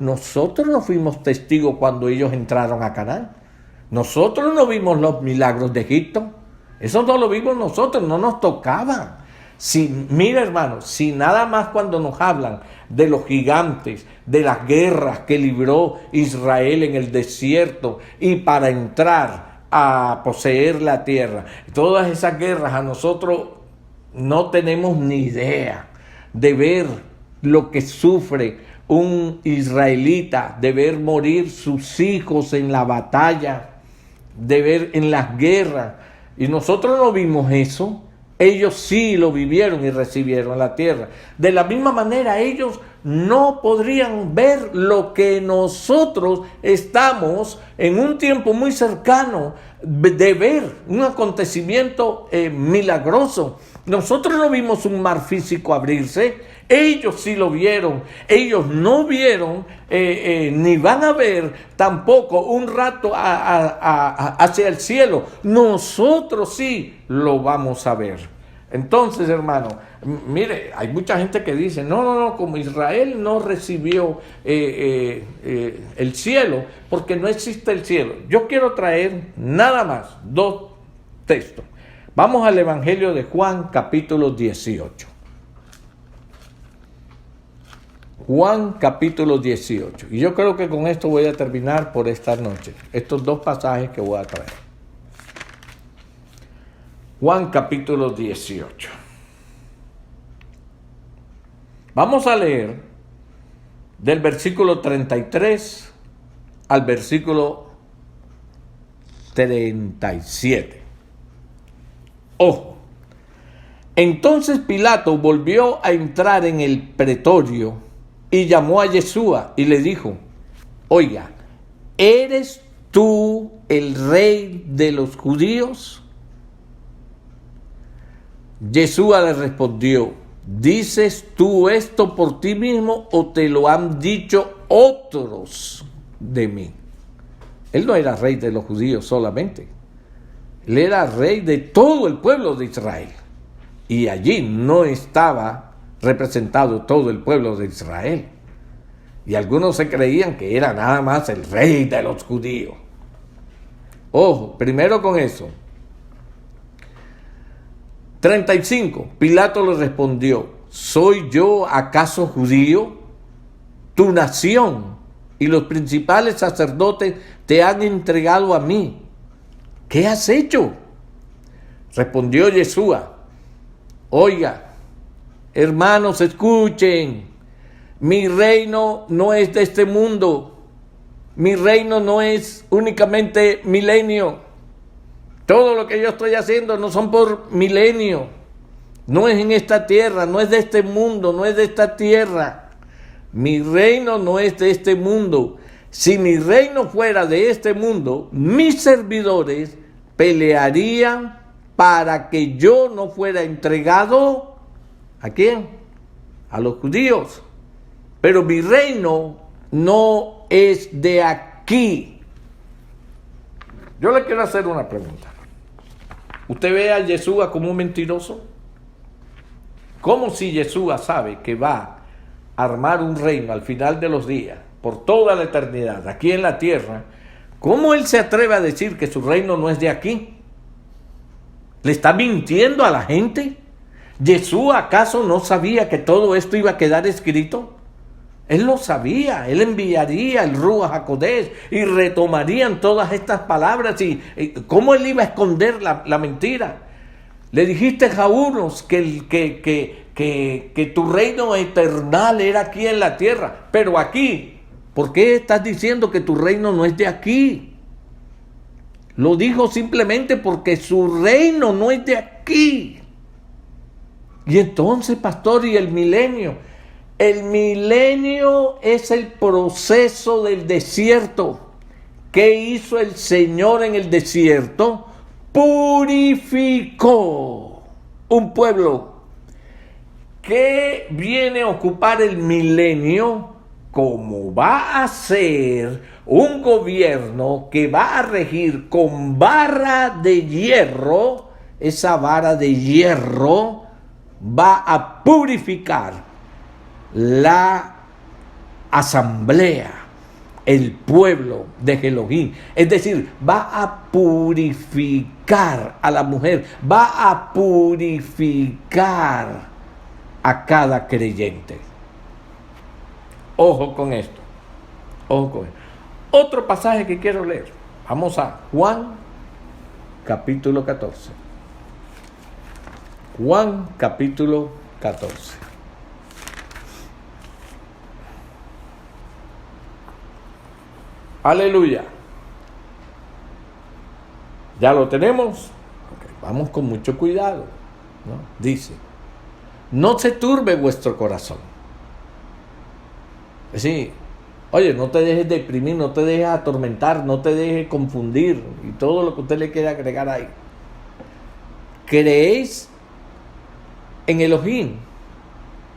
Nosotros no fuimos testigos cuando ellos entraron a Canaán. Nosotros no vimos los milagros de Egipto. Eso no lo vimos nosotros, no nos tocaba. Mira, hermano, si nada más cuando nos hablan de los gigantes, de las guerras que libró Israel en el desierto y para entrar a poseer la tierra, todas esas guerras a nosotros no tenemos ni idea de ver lo que sufre un israelita, de ver morir sus hijos en la batalla, de ver en las guerras. Y nosotros no vimos eso. Ellos sí lo vivieron y recibieron la tierra. De la misma manera, ellos no podrían ver lo que nosotros estamos en un tiempo muy cercano de ver, un acontecimiento milagroso. Nosotros no vimos un mar físico abrirse, ellos sí lo vieron. Ellos no vieron ni van a ver tampoco un rato hacia el cielo. Nosotros sí lo vamos a ver. Entonces, hermano, mire, hay mucha gente que dice, no, como Israel no recibió el cielo, porque no existe el cielo. Yo quiero traer nada más 2 textos. Vamos al Evangelio de Juan, capítulo 18. Juan, capítulo 18. Y yo creo que con esto voy a terminar por esta noche. Estos 2 pasajes que voy a traer. Juan capítulo 18. Vamos a leer del versículo 33 al versículo 37. Ojo. Entonces Pilato volvió a entrar en el pretorio y llamó a Yeshua y le dijo: oiga, ¿eres tú el rey de los judíos? Yeshua le respondió: ¿dices tú esto por ti mismo o te lo han dicho otros de mí? Él no era rey de los judíos solamente. Él era rey de todo el pueblo de Israel. Y allí no estaba representado todo el pueblo de Israel. Y algunos se creían que era nada más el rey de los judíos. Ojo, primero con eso. 35. Pilato le respondió: ¿soy yo acaso judío? Tu nación y los principales sacerdotes te han entregado a mí. ¿Qué has hecho? Respondió Yeshua: oiga, hermanos, escuchen. Mi reino no es de este mundo. Mi reino no es únicamente milenio. Todo lo que yo estoy haciendo no son por milenio. No es en esta tierra, no es de este mundo, no es de esta tierra. Mi reino no es de este mundo. Si mi reino fuera de este mundo, mis servidores pelearían para que yo no fuera entregado. ¿A quién? A los judíos. Pero mi reino no es de aquí. Yo le quiero hacer una pregunta. ¿Usted ve a Yeshua como un mentiroso? ¿Cómo si Yeshua sabe que va a armar un reino al final de los días, por toda la eternidad, aquí en la tierra? ¿Cómo él se atreve a decir que su reino no es de aquí? ¿Le está mintiendo a la gente? ¿Yeshua acaso no sabía que todo esto iba a quedar escrito? Él lo sabía, él enviaría el Ruach HaKodesh y retomarían todas estas palabras. Y ¿cómo él iba a esconder la mentira? Le dijiste a unos que tu reino eternal era aquí en la tierra, pero aquí, ¿por qué estás diciendo que tu reino no es de aquí? Lo dijo simplemente porque su reino no es de aquí. Y entonces, pastor, ¿y el milenio? El milenio es el proceso del desierto. ¿Qué hizo el Señor en el desierto? Purificó un pueblo que viene a ocupar el milenio, como va a ser un gobierno que va a regir con vara de hierro. Esa vara de hierro va a purificar la asamblea, el pueblo de Elohim. Es decir, va a purificar a la mujer, va a purificar a cada creyente. Ojo con esto. Ojo con esto. Otro pasaje que quiero leer. Vamos a Juan capítulo 14. Juan capítulo 14. Aleluya. ¿Ya lo tenemos? Okay, vamos con mucho cuidado, ¿no? Dice, no se turbe vuestro corazón. Es decir, oye, no te dejes deprimir, no te dejes atormentar, no te dejes confundir y todo lo que usted le quiera agregar ahí. ¿Creéis en Elohim?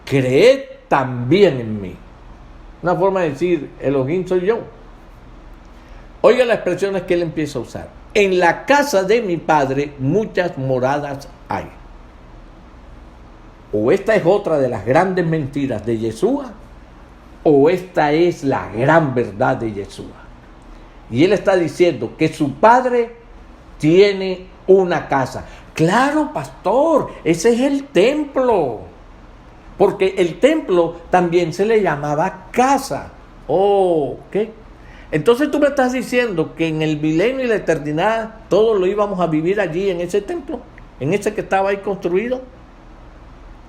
Creed también en mí. Una forma de decir, Elohim soy yo. Oiga las expresiones que él empieza a usar. En la casa de mi padre muchas moradas hay. O esta es otra de las grandes mentiras de Yeshua, o esta es la gran verdad de Yeshua. Y él está diciendo que su padre tiene una casa. Claro, pastor, ese es el templo. Porque el templo también se le llamaba casa. Oh, ¿qué? Entonces tú me estás diciendo que en el milenio y la eternidad todos lo íbamos a vivir allí en ese templo, en ese que estaba ahí construido.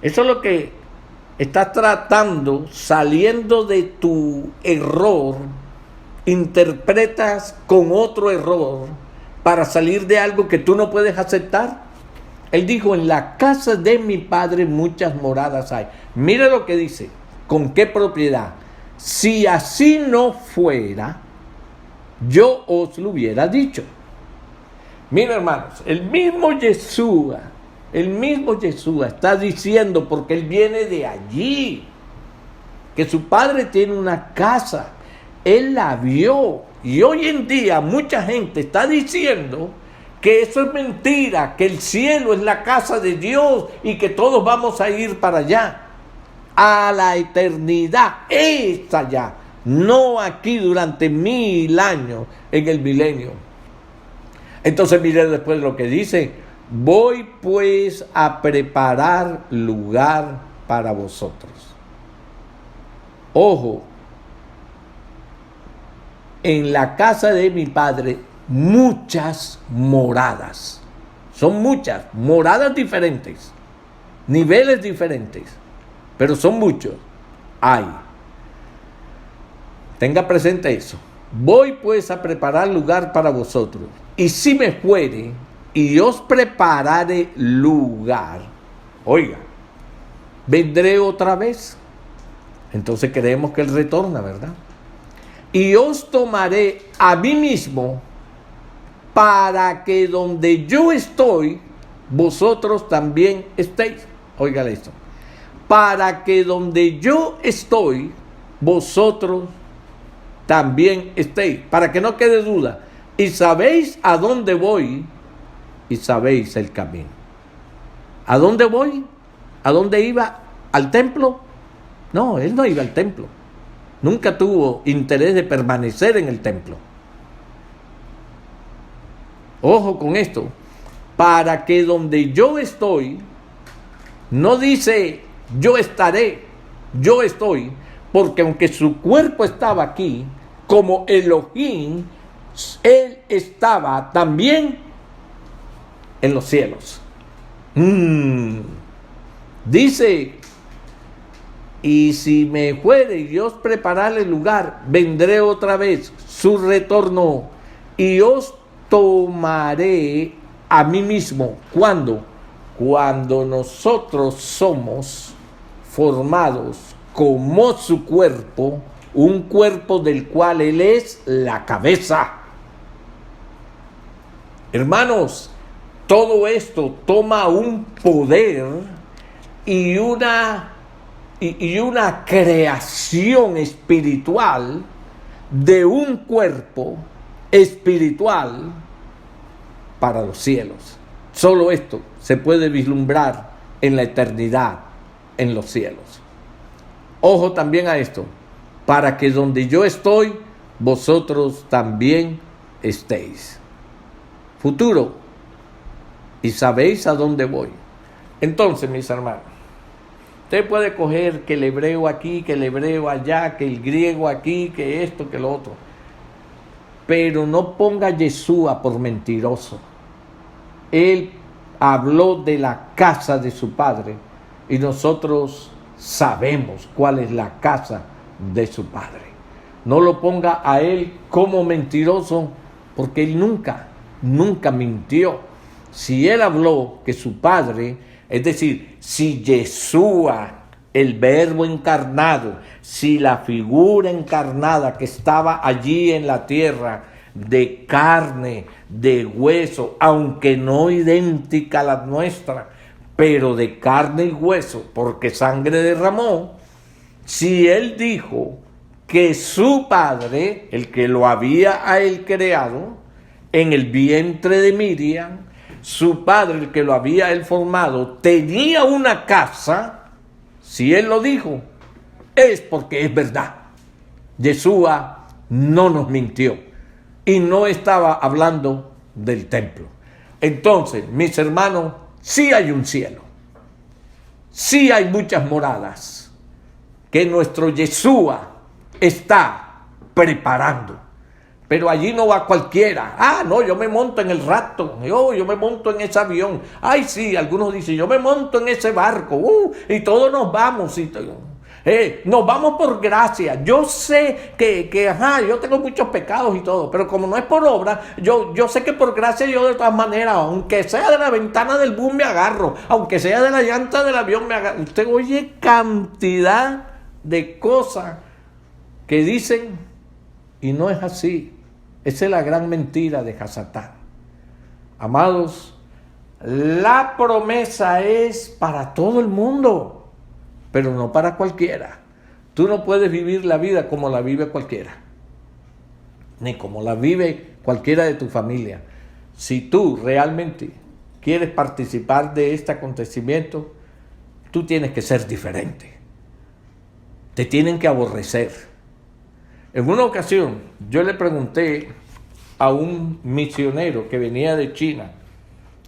Eso es lo que estás tratando, saliendo de tu error, interpretas con otro error para salir de algo que tú no puedes aceptar. Él dijo, en la casa de mi padre muchas moradas hay. Mira lo que dice, con qué propiedad. Si así no fuera, yo os lo hubiera dicho. Mira, hermanos, el mismo Yeshua está diciendo, porque él viene de allí, que su padre tiene una casa. Él la vio. Y hoy en día mucha gente está diciendo que eso es mentira, que el cielo es la casa de Dios y que todos vamos a ir para allá, a la eternidad, es allá. No aquí durante 1000 años en el milenio. Entonces mire después lo que dice. Voy pues a preparar lugar para vosotros. Ojo. En la casa de mi padre muchas moradas. Son muchas. Moradas diferentes. Niveles diferentes. Pero son muchos. Hay. Tenga presente eso. Voy pues a preparar lugar para vosotros. Y si me fuere y os preparare lugar, oiga, vendré otra vez. Entonces creemos que él retorna, ¿verdad? Y os tomaré a mí mismo para que donde yo estoy, vosotros también estéis. Oiga esto. Para que donde yo estoy, vosotros también estéis, para que no quede duda. Y sabéis a dónde voy y sabéis el camino. ¿A dónde voy? ¿A dónde iba? ¿Al templo? No, él no iba al templo. Nunca tuvo interés de permanecer en el templo. Ojo con esto. Para que donde yo estoy, no dice yo estaré, yo estoy, porque aunque su cuerpo estaba aquí, como Elohim, él estaba también en los cielos. Dice, y si me fuere y os prepararle lugar, vendré otra vez, su retorno, y os tomaré a mí mismo. ¿Cuándo? Cuando nosotros somos formados como su cuerpo, un cuerpo del cual él es la cabeza. Hermanos, todo esto toma un poder y una creación espiritual de un cuerpo espiritual para los cielos. Solo esto se puede vislumbrar en la eternidad, en los cielos. Ojo también a esto, para que donde yo estoy, vosotros también estéis. Futuro, y sabéis a dónde voy. Entonces, mis hermanos, usted puede coger que el hebreo aquí, que el hebreo allá, que el griego aquí, que esto, que lo otro, pero no ponga a Yeshua por mentiroso. Él habló de la casa de su padre y nosotros sabemos cuál es la casa de su padre. No lo ponga a él como mentiroso, porque él nunca mintió. Si él habló que su padre, es decir, si Yeshua, el verbo encarnado, si la figura encarnada que estaba allí en la tierra, de carne, de hueso, aunque no idéntica a la nuestra, pero de carne y hueso, porque sangre derramó, si él dijo que su padre, el que lo había a él creado, en el vientre de Miriam, su padre, el que lo había él formado, tenía una casa, si él lo dijo, es porque es verdad. Yeshua no nos mintió y no estaba hablando del templo. Entonces, mis hermanos, sí hay un cielo, sí hay muchas moradas que nuestro Yeshua está preparando. Pero allí no va cualquiera. Ah, no, yo me monto en el rapto. Yo me monto en ese avión. Ay, sí, algunos dicen, yo me monto en ese barco. Y todos nos vamos. Nos vamos por gracia. Yo sé que yo tengo muchos pecados y todo. Pero como no es por obra, yo sé que por gracia yo de todas maneras, aunque sea de la ventana del bus me agarro. Aunque sea de la llanta del avión me agarro. Usted oye cantidad de cosas que dicen y no es así. Esa es la gran mentira de Hasatán. Amados, la promesa es para todo el mundo, pero no para cualquiera. Tú no puedes vivir la vida como la vive cualquiera, ni como la vive cualquiera de tu familia. Si tú realmente quieres participar de este acontecimiento, tú tienes que ser diferente. Te tienen que aborrecer. En una ocasión, yo le pregunté a un misionero que venía de China,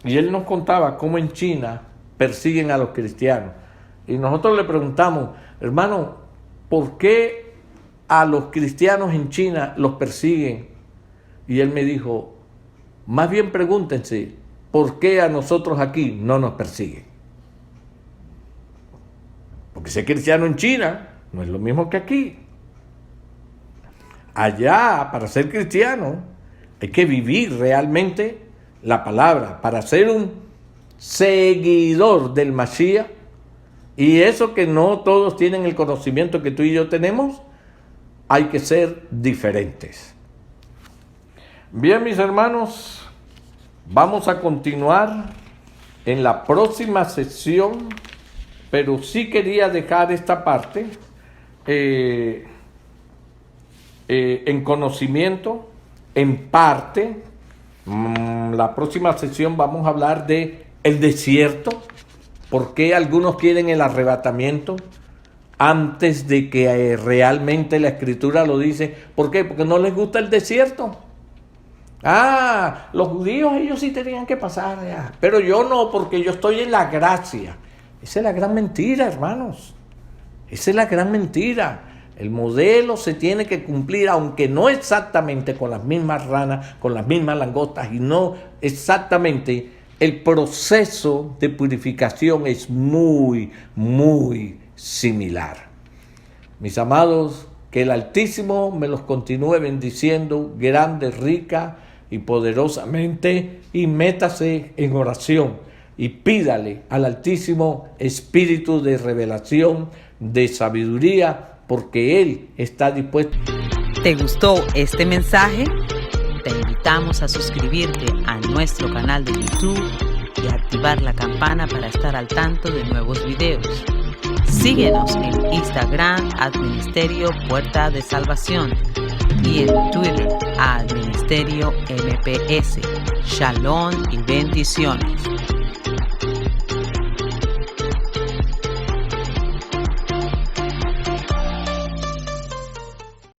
y él nos contaba cómo en China persiguen a los cristianos. Y nosotros le preguntamos, hermano, ¿por qué a los cristianos en China los persiguen? Y él me dijo, más bien pregúntense, ¿por qué a nosotros aquí no nos persiguen? Porque ser cristiano en China no es lo mismo que aquí. Allá, para ser cristiano, hay que vivir realmente la palabra. Para ser un seguidor del Mashiach, y eso que no todos tienen el conocimiento que tú y yo tenemos, hay que ser diferentes. Bien, mis hermanos, vamos a continuar en la próxima sesión, pero sí quería dejar esta parte en conocimiento, en parte. La próxima sesión vamos a hablar de el desierto, por qué algunos quieren el arrebatamiento antes de que realmente la Escritura lo dice. ¿Por qué? Porque no les gusta el desierto. Los judíos, ellos sí tenían que pasar allá, pero yo no, porque yo estoy en la gracia. Esa es la gran mentira, hermanos. Esa es la gran mentira. El modelo se tiene que cumplir, aunque no exactamente con las mismas ranas, con las mismas langostas, y no exactamente. El proceso de purificación es muy, muy similar. Mis amados, que el Altísimo me los continúe bendiciendo grande, rica y poderosamente, y métase en oración y pídale al Altísimo espíritu de revelación, de sabiduría, porque Él está dispuesto. ¿Te gustó este mensaje? Te invitamos a suscribirte a nuestro canal de YouTube y activar la campana para estar al tanto de nuevos videos. Síguenos en Instagram @Ministerio Puerta de Salvación y en Twitter @Ministerio MPS. Shalom y bendiciones.